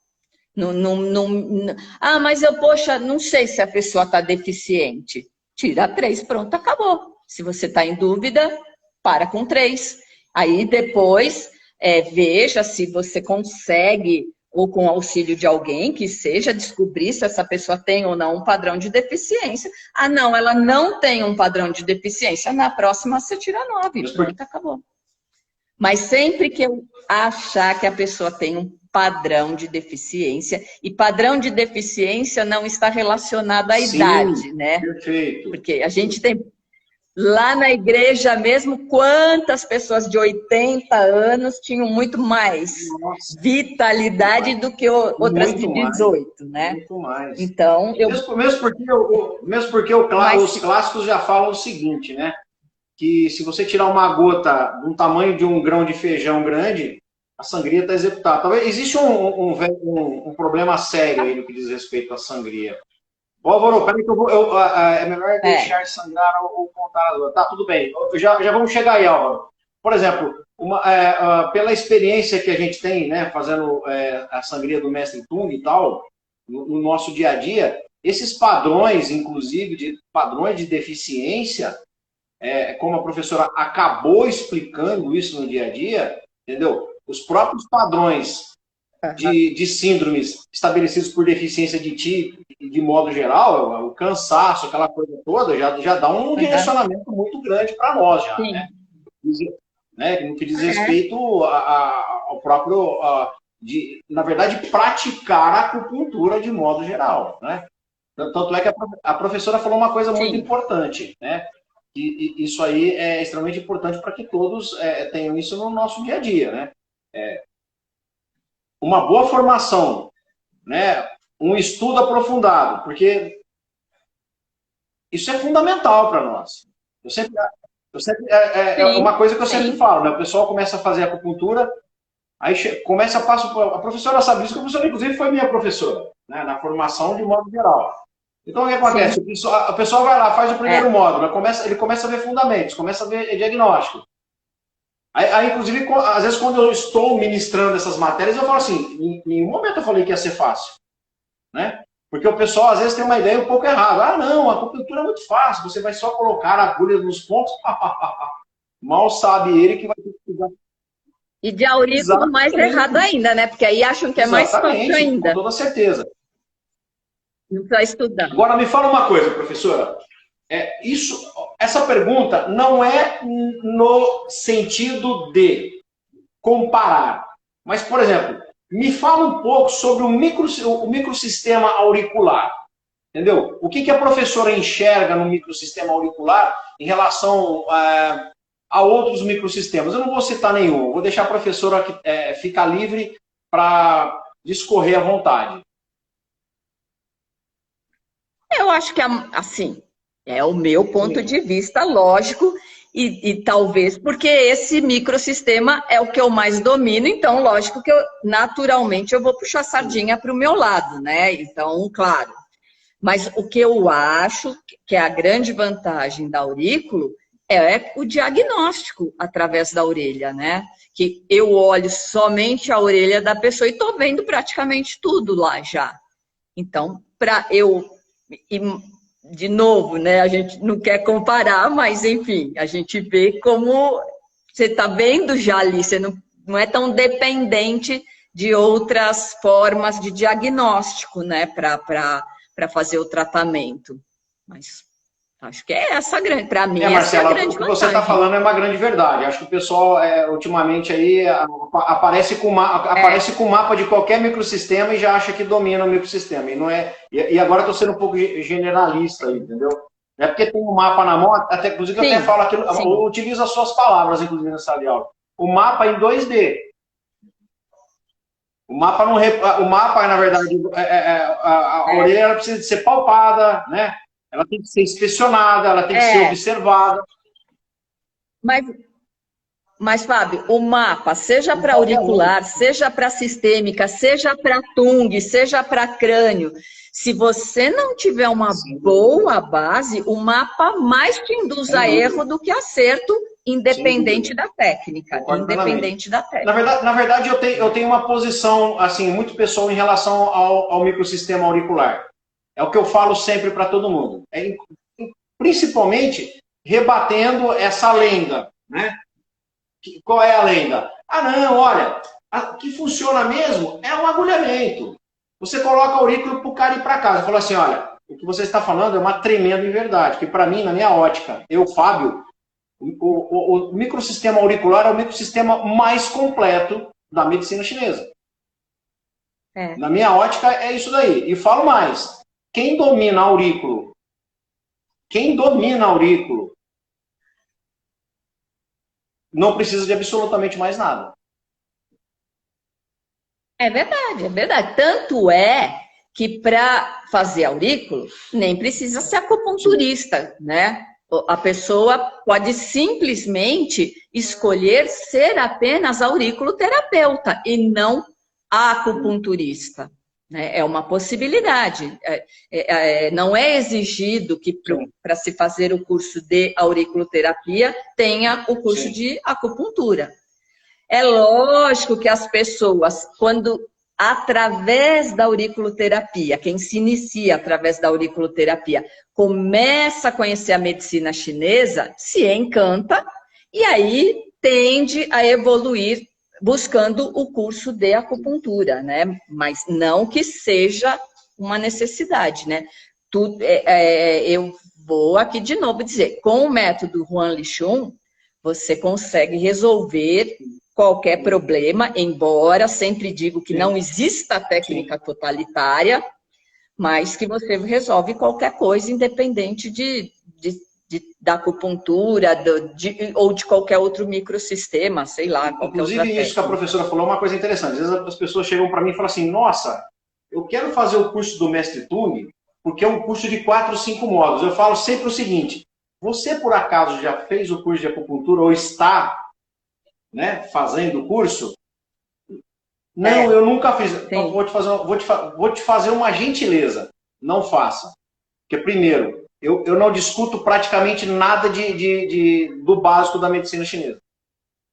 Mas poxa, não sei se a pessoa está deficiente. Tira 3, pronto, acabou. Se você está em dúvida, para com 3. Aí depois, veja se você consegue, ou com auxílio de alguém que seja, descobrir se essa pessoa tem ou não um padrão de deficiência. Ah, não, ela não tem um padrão de deficiência. Na próxima você tira 9, pronto, acabou. Mas sempre que eu achar que a pessoa tem um padrão de deficiência, e padrão de deficiência não está relacionado à idade, né? Perfeito. Porque a gente tem, lá na igreja mesmo, quantas pessoas de 80 anos tinham muito mais vitalidade do que outras de 18, né? Muito mais. Então, mesmo porque os clássicos já falam o seguinte, né? Que se você tirar uma gota do tamanho de um grão de feijão grande, a sangria está executada. Talvez existe um problema sério aí no que diz respeito à sangria. Álvaro, peraí que é melhor deixar sangrar ou contar as gotas. Tá, tudo bem. Já vamos chegar aí, Álvaro. Por exemplo, pela experiência que a gente tem, né, fazendo a sangria do mestre Tung e tal, no nosso dia a dia, esses padrões, inclusive, padrões de deficiência, como a professora acabou explicando isso no dia a dia, entendeu? os próprios padrões de síndromes estabelecidos por deficiência de TI, de modo geral, o cansaço, aquela coisa toda, já dá um direcionamento muito grande para nós, já, né? No que diz respeito ao próprio, na verdade, praticar a acupuntura de modo geral, né? Tanto é que a professora falou uma coisa muito importante, né? E isso aí é extremamente importante para que todos tenham isso no nosso dia a dia, né? Uma boa formação, né? Um estudo aprofundado, porque isso é fundamental para nós. É uma coisa que eu sempre falo, né? O pessoal começa a fazer acupuntura, aí começa a passar. A professora sabe disso, que a professora, inclusive, foi minha professora, né? Na formação de modo geral. Então, o que acontece? A pessoa vai lá, faz o primeiro módulo, ele começa a ver fundamentos, começa a ver diagnóstico. Aí, inclusive, às vezes, quando eu estou ministrando essas matérias, eu falo assim, em nenhum momento eu falei que ia ser fácil, né? Porque o pessoal, às vezes, tem uma ideia um pouco errada. Ah, não, a acupuntura é muito fácil, você vai só colocar a agulha nos pontos. Mal sabe ele que vai ter que usar. E de aurículo mais errado ainda, né? Porque aí acham que é mais fácil ainda. Com toda certeza. Não precisa estudar. Agora, me fala uma coisa, professora. Essa pergunta não é no sentido de comparar. Mas, por exemplo, me fala um pouco sobre o microsistema auricular. Entendeu? O que a professora enxerga no microsistema auricular em relação a outros microsistemas? Eu não vou citar nenhum. Vou deixar a professora ficar livre para discorrer à vontade. Eu acho que, assim, é o meu ponto de vista, lógico, e talvez porque esse microsistema é o que eu mais domino, então, lógico que naturalmente eu vou puxar a sardinha para o meu lado, né? Então, claro. Mas o que eu acho que é a grande vantagem da aurículo é o diagnóstico através da orelha, né? Que eu olho somente a orelha da pessoa e estou vendo praticamente tudo lá já. Então, para eu... E, de novo, né? A gente não quer comparar, mas, enfim, a gente vê como você está vendo já ali, você não é tão dependente de outras formas de diagnóstico, né? Para fazer o tratamento. Mas acho que é essa grande, para mim, Marcela, essa é a grande vantagem. O que você está falando é uma grande verdade. Acho que o pessoal, ultimamente, aí aparece com o mapa de qualquer microsistema e já acha que domina o microsistema. E, não é, e agora estou sendo um pouco generalista, entendeu? Não é porque tem um mapa na mão, inclusive eu até falo aquilo, eu utilizo as suas palavras, inclusive, nessa aula. O mapa em 2D. O mapa, na verdade, a orelha ela precisa de ser palpada, né? Ela tem que ser inspecionada, ela tem que ser observada. Mas, Fábio, o mapa, seja para auricular, seja para sistêmica, seja para tung, seja para crânio, se você não tiver uma boa base, o mapa mais te induz a erro do que acerto, independente da técnica. Independente da técnica. Na verdade, eu tenho uma posição assim, muito pessoal em relação ao microsistema auricular. É o que eu falo sempre para todo mundo. Principalmente rebatendo essa lenda, né? Qual é a lenda? Ah, não, olha, o que funciona mesmo é um agulhamento. Você coloca o aurículo para o cara ir para casa. Fala assim, olha, o que você está falando é uma tremenda inverdade, que para mim, na minha ótica, Fábio, o microsistema auricular é o microsistema mais completo da medicina chinesa. Na minha ótica, é isso daí. E falo mais. Quem domina aurículo, não precisa de absolutamente mais nada. É verdade, é verdade. Tanto é que para fazer aurículo, nem precisa ser acupunturista, né? A pessoa pode simplesmente escolher ser apenas auriculoterapeuta e não acupunturista. É uma possibilidade. Não é exigido que para se fazer o curso de auriculoterapia tenha o curso de acupuntura. É lógico que as pessoas, quando através da auriculoterapia, quem se inicia através da auriculoterapia, começa a conhecer a medicina chinesa, se encanta e aí tende a evoluir buscando o curso de acupuntura, né? Mas não que seja uma necessidade, né? Eu vou aqui de novo dizer, com o método Juan Lichun, você consegue resolver qualquer problema, embora sempre digo que não exista técnica totalitária, mas que você resolve qualquer coisa, independente da acupuntura ou de qualquer outro microsistema, sei lá, qualquer outra Inclusive, isso que a professora falou é uma coisa interessante. Às vezes as pessoas chegam para mim e falam assim, nossa, eu quero fazer o curso do Mestre Tung, porque é um curso de 4 ou 5 módulos. Eu falo sempre o seguinte, você por acaso já fez o curso de acupuntura ou está, né, fazendo o curso? Não, eu nunca fiz. Então, vou te fazer uma gentileza. Não faça. Porque, primeiro, eu não discuto praticamente nada do básico da medicina chinesa.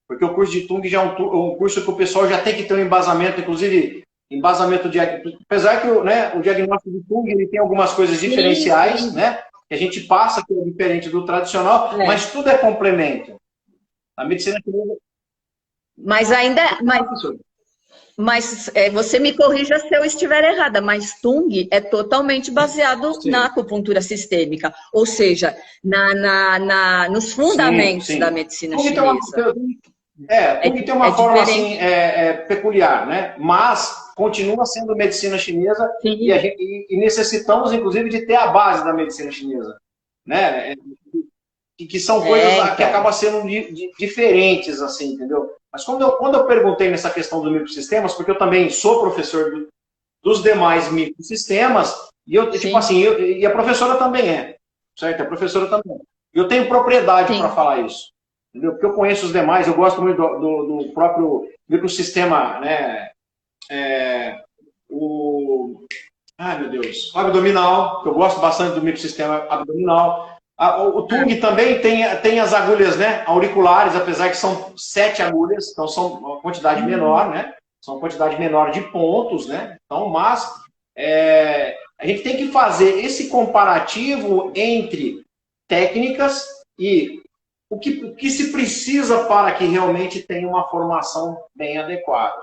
Porque o curso de Tung já é um curso que o pessoal já tem que ter um embasamento, inclusive embasamento de... Apesar que o diagnóstico de Tung ele tem algumas coisas diferenciais, né? Que a gente passa, que é diferente do tradicional, mas tudo é complemento. A medicina chinesa... Mas ainda... Mas você me corrija se eu estiver errada, mas Tung é totalmente baseado na acupuntura sistêmica, ou seja, nos fundamentos da medicina chinesa. Tung tem uma forma assim, peculiar, né? Mas continua sendo medicina chinesa e necessitamos, inclusive, de ter a base da medicina chinesa, né? Que são coisas que acabam sendo diferentes, assim, entendeu? Mas quando eu perguntei nessa questão dos microsistemas, porque eu também sou professor dos demais microsistemas, e eu, tipo assim, e a professora também certo? A professora também. Eu tenho propriedade para falar isso, entendeu? Porque eu conheço os demais, eu gosto muito do próprio microsistema, né? Ai, meu Deus, o abdominal, que eu gosto bastante do microsistema abdominal. O Tung também tem as agulhas, né, auriculares, apesar que são 7 agulhas, então são uma quantidade menor, né? São uma quantidade menor de pontos, né? Então, mas a gente tem que fazer esse comparativo entre técnicas e o que se precisa para que realmente tenha uma formação bem adequada.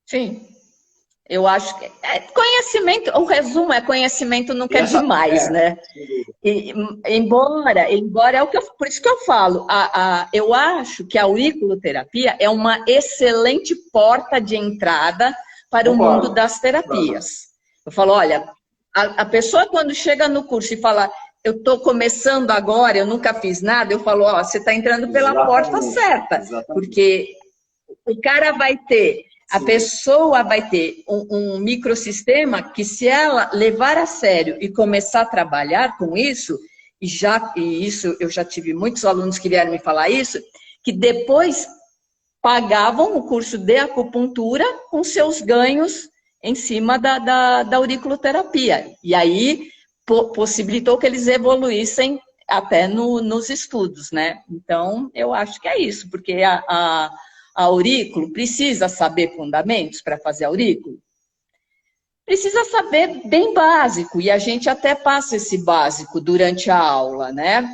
Sim. Eu acho que conhecimento, o resumo é conhecimento nunca é demais, né? E, embora é por isso que eu falo, eu acho que a auriculoterapia é uma excelente porta de entrada para o mundo das terapias. Eu falo, olha, a pessoa quando chega no curso e fala, eu estou começando agora, eu nunca fiz nada, eu falo, ó, você está entrando pela porta certa, porque o cara vai ter... A pessoa vai ter um microsistema que, se ela levar a sério e começar a trabalhar com isso, e isso eu já tive muitos alunos que vieram me falar isso, que depois pagavam o curso de acupuntura com seus ganhos em cima da auriculoterapia. E aí possibilitou que eles evoluíssem até nos estudos, né? Então, eu acho que é isso, porque a aurículo, precisa saber fundamentos para fazer aurículo? Precisa saber bem básico, e a gente até passa esse básico durante a aula, né?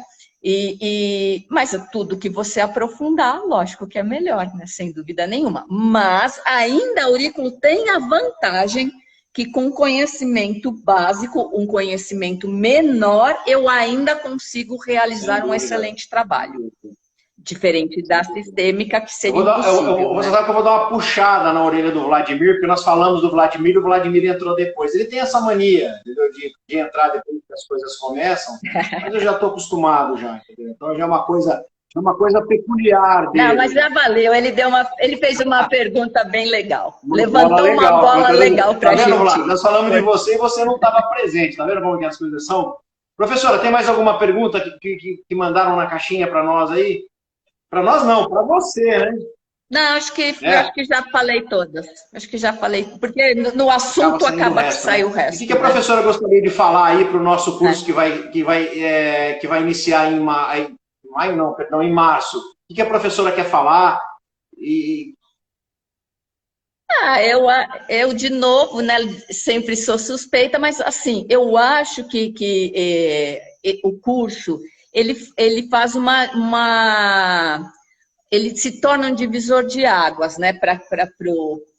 Mas tudo que você aprofundar, lógico que é melhor, né? Sem dúvida nenhuma. Mas ainda a aurículo tem a vantagem que com conhecimento básico, um conhecimento menor, eu ainda consigo realizar um excelente trabalho. Diferente da sistêmica, que seria impossível. Você sabe que eu vou dar uma puxada na orelha do Vladimir, porque nós falamos do Vladimir e o Vladimir entrou depois. Ele tem essa mania, entendeu? De entrar depois que as coisas começam, mas eu já estou acostumado já, entendeu? Então já é uma coisa peculiar dele. Não, mas já valeu, ele fez uma pergunta bem legal. Levantou uma bola legal para a gente. Vlad? Nós falamos de você e você não estava presente, tá vendo como que as coisas são? Professora, tem mais alguma pergunta que mandaram na caixinha para nós aí? Para nós não, para você, né? Não, acho que já falei todas. Acho que já falei, porque no assunto acaba que sai o resto. E o que a professora gostaria de falar aí para o nosso curso que vai iniciar em em março? O que a professora quer falar? Eu de novo, né, sempre sou suspeita, mas assim, eu acho que o curso ele faz ele se torna um divisor de águas, né?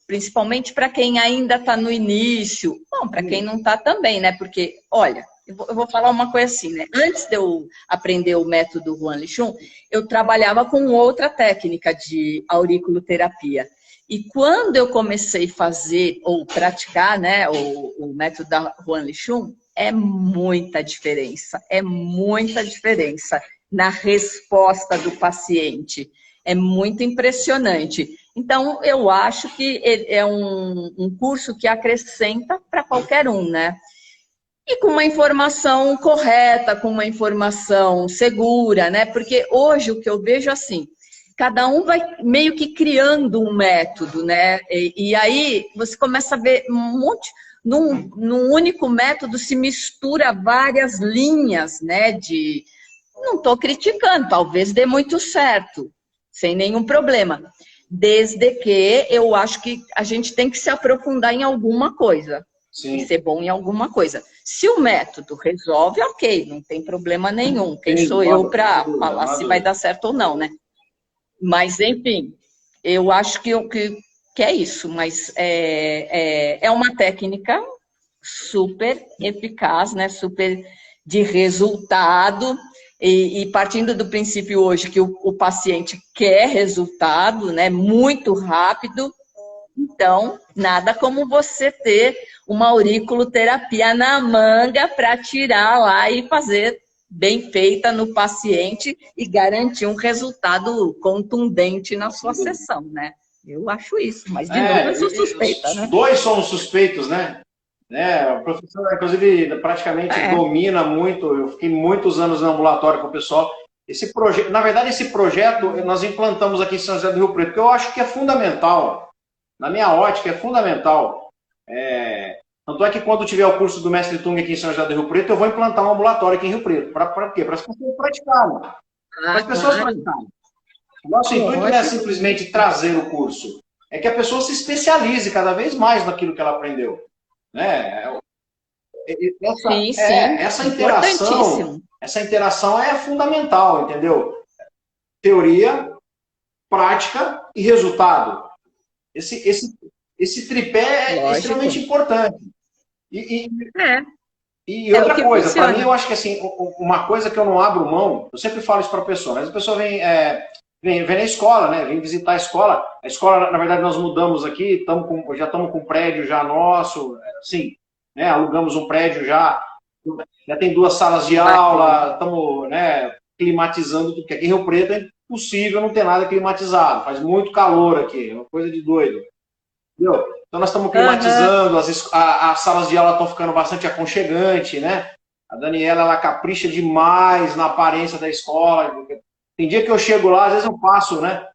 Principalmente para quem ainda está no início, bom, para quem não está também, né? Porque, olha, eu vou falar uma coisa assim, né? Antes de eu aprender o método Juan Lichun, eu trabalhava com outra técnica de auriculoterapia. E quando eu comecei a fazer ou praticar, né, o método da Juan Lichun, é muita diferença na resposta do paciente. É muito impressionante. Então, eu acho que é um curso que acrescenta para qualquer um, né? E com uma informação correta, com uma informação segura, né? Porque hoje o que eu vejo assim, cada um vai meio que criando um método, né? E aí você começa a ver um monte, num único método se mistura várias linhas, né? Não estou criticando, talvez dê muito certo, sem nenhum problema. Desde que eu acho que a gente tem que se aprofundar em alguma coisa. Sim. E ser bom em alguma coisa. Se o método resolve, ok, não tem problema nenhum. Quem sou eu para falar se vai dar certo ou não, né? Mas, enfim, eu acho que é isso. Mas é uma técnica super eficaz, né? Super de resultado. E partindo do princípio hoje que o paciente quer resultado, né? Muito rápido. Então, nada como você ter uma auriculoterapia na manga para tirar lá e fazer bem feita no paciente e garantir um resultado contundente na sua sessão, né? Eu acho isso, mas de novo eu sou suspeita, né? Dois somos suspeitos, né? A professora, inclusive, praticamente domina muito. Eu fiquei muitos anos no ambulatório com o pessoal. Esse projeto, na verdade, esse projeto nós implantamos aqui em São José do Rio Preto, porque eu acho que é fundamental. Na minha ótica, é fundamental. Tanto é que quando tiver o curso do Mestre Tung aqui em São José do Rio Preto, eu vou implantar um ambulatório aqui em Rio Preto. Para quê? Para as pessoas praticarem. Para as pessoas praticarem. O nosso intuito não é simplesmente trazer o curso. É que a pessoa se especialize cada vez mais naquilo que ela aprendeu. Né? Essa interação é fundamental, entendeu? Teoria, prática e resultado. Esse tripé é extremamente importante. E outra coisa, para mim, eu acho que assim, uma coisa que eu não abro mão, eu sempre falo isso para a pessoa, mas a pessoa vem na escola, né? Vem visitar a escola. A escola, na verdade, nós mudamos aqui, já estamos com um prédio já nosso, assim, né? Alugamos um prédio já tem 2 salas de aula, estamos, né, climatizando, porque aqui em Rio Preto é impossível não ter nada climatizado, faz muito calor aqui, é uma coisa de doido. Entendeu? Então nós estamos climatizando, as salas de aula estão ficando bastante aconchegantes, né? A Daniela, ela capricha demais na aparência da escola. Tem dia que eu chego lá, às vezes eu passo, né?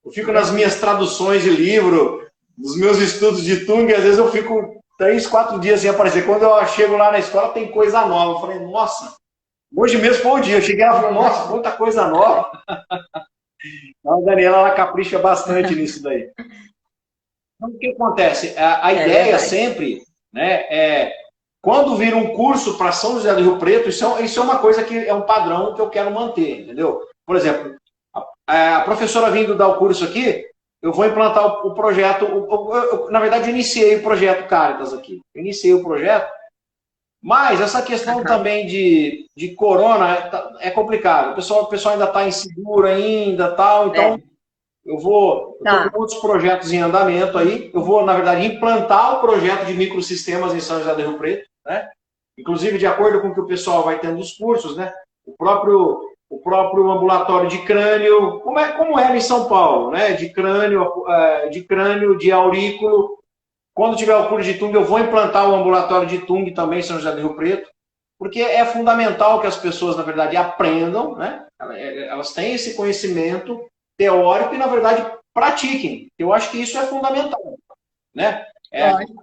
Eu fico nas minhas traduções de livro, nos meus estudos de Tung, às vezes eu fico 3, 4 dias sem aparecer. Quando eu chego lá na escola, tem coisa nova. Eu falei, nossa, hoje mesmo foi o dia. Eu cheguei lá e falei, nossa, quanta coisa nova. Então a Daniela, ela capricha bastante nisso daí. Então, o que acontece? A ideia sempre, né, quando vira um curso para São José do Rio Preto, isso é uma coisa que é um padrão que eu quero manter, entendeu? Por exemplo, a professora vindo dar o curso aqui, eu vou implantar o projeto, na verdade, eu iniciei o projeto Caritas aqui. Eu iniciei o projeto, mas essa questão também de corona é complicado. O pessoal ainda está inseguro ainda, tal, então... Eu estou com outros projetos em andamento aí. Eu vou, na verdade, implantar o projeto de microsistemas em São José do Rio Preto, né? Inclusive, de acordo com o que o pessoal vai tendo os cursos, né? O próprio ambulatório de crânio, como era em São Paulo, né? De crânio, de aurículo. Quando tiver o curso de Tung, eu vou implantar o ambulatório de Tung também em São José do Rio Preto, porque é fundamental que as pessoas, na verdade, aprendam, né? Elas têm esse conhecimento teórico e, na verdade, pratiquem. Eu acho que isso é fundamental, né?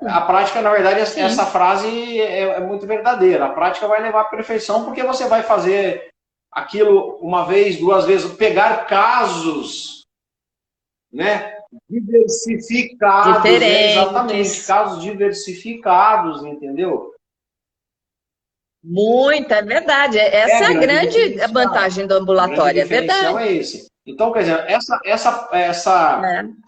A prática, na verdade, essa frase é muito verdadeira. A prática vai levar à perfeição porque você vai fazer aquilo uma vez, 2 vezes, pegar casos, né, diversificados, exatamente, casos diversificados, entendeu? Muito, é verdade. Essa é a grande vantagem do ambulatório, é verdade. É esse. Então, quer dizer, É.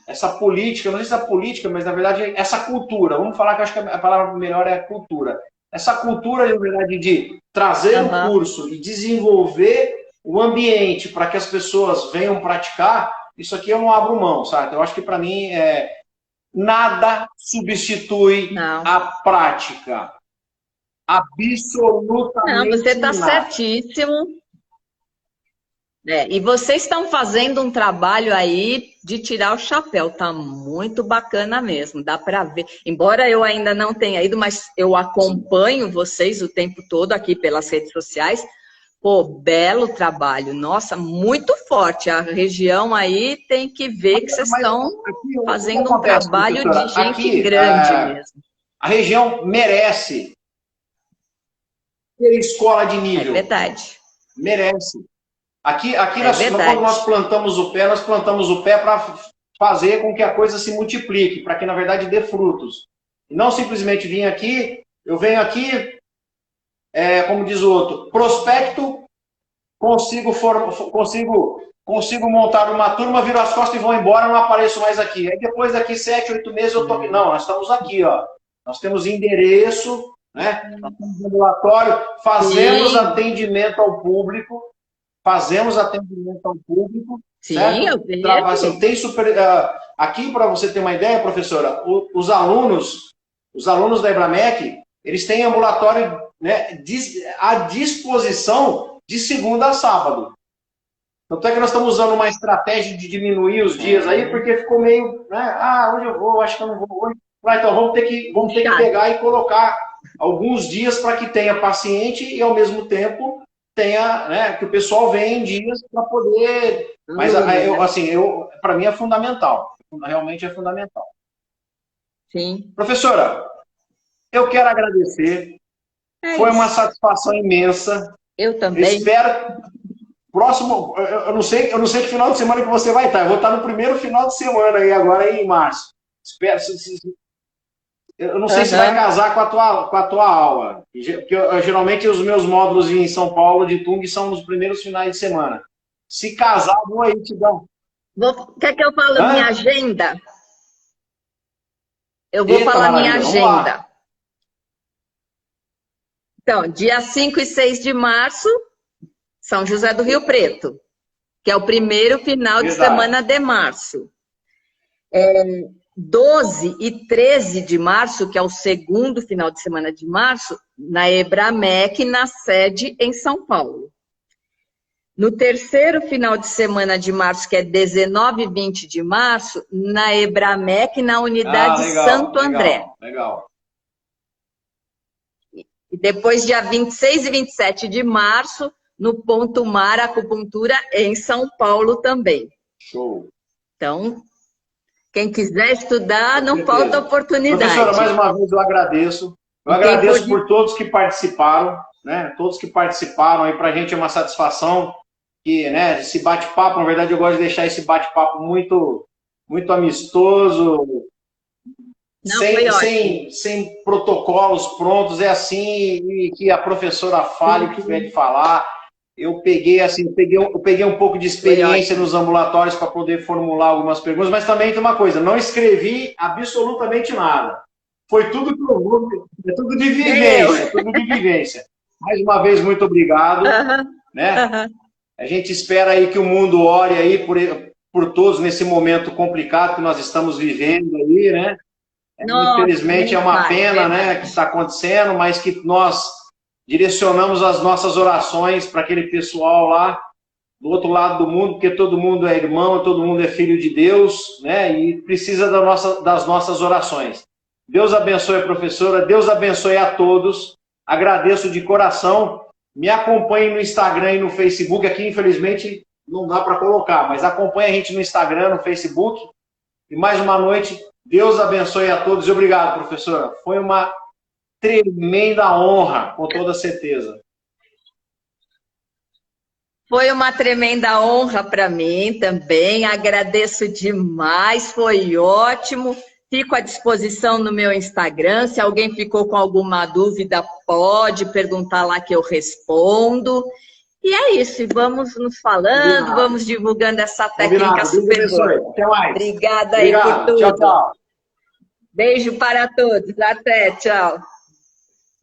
essa política, não sei se é política, mas na verdade essa cultura, vamos falar que eu acho que a palavra melhor é cultura. Essa cultura, na verdade, de trazer o Aham. curso e desenvolver o ambiente para que as pessoas venham praticar, isso aqui eu não abro mão, sabe? Então, eu acho que para mim nada substitui Não. a prática. Não, você Absolutamente está nada. certíssimo. E vocês estão fazendo um trabalho aí de tirar o chapéu, tá muito bacana mesmo, dá para ver. Embora eu ainda não tenha ido, mas eu acompanho vocês o tempo todo aqui pelas redes sociais. Pô, belo trabalho, nossa, muito forte. A região aí tem que ver que vocês Mas estão aqui, o que fazendo um acontece, trabalho de professora? gente Aqui, grande mesmo. a região merece ter escola de É nível. verdade. Merece. Aqui É quando verdade. nós plantamos o pé para fazer com que a coisa se multiplique, para que, na verdade, dê frutos. E não simplesmente vir aqui, eu venho aqui, como diz o outro, prospecto, consigo montar uma turma, viro as costas e vou embora, não apareço mais aqui. Aí depois daqui 7, 8 meses eu tô aqui. Não, nós estamos aqui, ó. Nós temos endereço, né? Nós temos ambulatório, fazemos Sim, atendimento ao público, sim, eu certo? Assim, vejo. tem aqui, para você ter uma ideia, professora, os alunos da Ebramec, eles têm ambulatório, né, à disposição de segunda a sábado. Tanto é que nós estamos usando uma estratégia de diminuir os dias aí, porque ficou meio, né? Hoje eu vou, acho que eu não vou hoje. Então vamos ter que pegar e colocar alguns dias para que tenha paciente e ao mesmo tempo tenha, né, que o pessoal venha em dias para poder. Mas para mim é fundamental. Realmente é fundamental. Sim. Professora, eu quero agradecer. É Foi uma isso. satisfação imensa. Eu Eu também. espero. Próximo, eu não sei que final de semana que você vai estar. Eu vou estar no primeiro final de semana aí agora em março. Espero. Eu não sei se vai Aham. casar com a tua aula. Porque geralmente os meus módulos em São Paulo de Tung são nos primeiros finais de semana. Se casar, vou aí te dar. Quer que eu fale minha Hã? agenda? Eu vou Eita, falar minha maravilha, vamos lá. agenda. Então, dia 5 e 6 de março, São José do Rio Preto, que é o primeiro final de Verdade. semana de março. 12 e 13 de março, que é o segundo final de semana de março, na Ebramec, na sede em São Paulo. No terceiro final de semana de março, que é 19 e 20 de março, na Ebramec, na unidade Santo André. Legal. E depois, dia 26 e 27 de março, no Ponto Mar Acupuntura, em São Paulo também. Show. Então, quem quiser estudar, não falta oportunidade. Professora, mais uma vez eu agradeço. Eu agradeço por todos que participaram, né? Todos que participaram aí, para a gente é uma satisfação que, né, esse bate-papo, na verdade eu gosto de deixar esse bate-papo muito, muito amistoso, sem protocolos prontos, é assim, e que a professora fale o que tiver de falar. Eu peguei um pouco de experiência nos ambulatórios para poder formular algumas perguntas, mas também tem uma coisa, não escrevi absolutamente nada. Foi tudo que eu vou, é tudo de vivência, Mais uma vez, muito obrigado. Né? A gente espera aí que o mundo ore aí por todos nesse momento complicado que nós estamos vivendo aí, né? Infelizmente é uma pena, né, que está acontecendo, mas que nós direcionamos as nossas orações para aquele pessoal lá do outro lado do mundo, porque todo mundo é irmão, todo mundo é filho de Deus, né, e precisa das nossas orações. Deus abençoe a professora, Deus abençoe a todos, agradeço de coração, me acompanhe no Instagram e no Facebook, aqui infelizmente não dá para colocar, mas acompanhe a gente no Instagram, no Facebook, e mais uma noite, Deus abençoe a todos e obrigado, professora. Foi uma tremenda honra, com toda certeza. Foi uma tremenda honra para mim também. Agradeço demais, foi ótimo. Fico à disposição no meu Instagram. Se alguém ficou com alguma dúvida, pode perguntar lá que eu respondo. E é isso, e vamos nos falando, Combinado. vamos divulgando essa técnica Combinado. super boa. Até mais. Obrigada aí por tudo. Tchau, tchau. Beijo para todos. Até, tchau.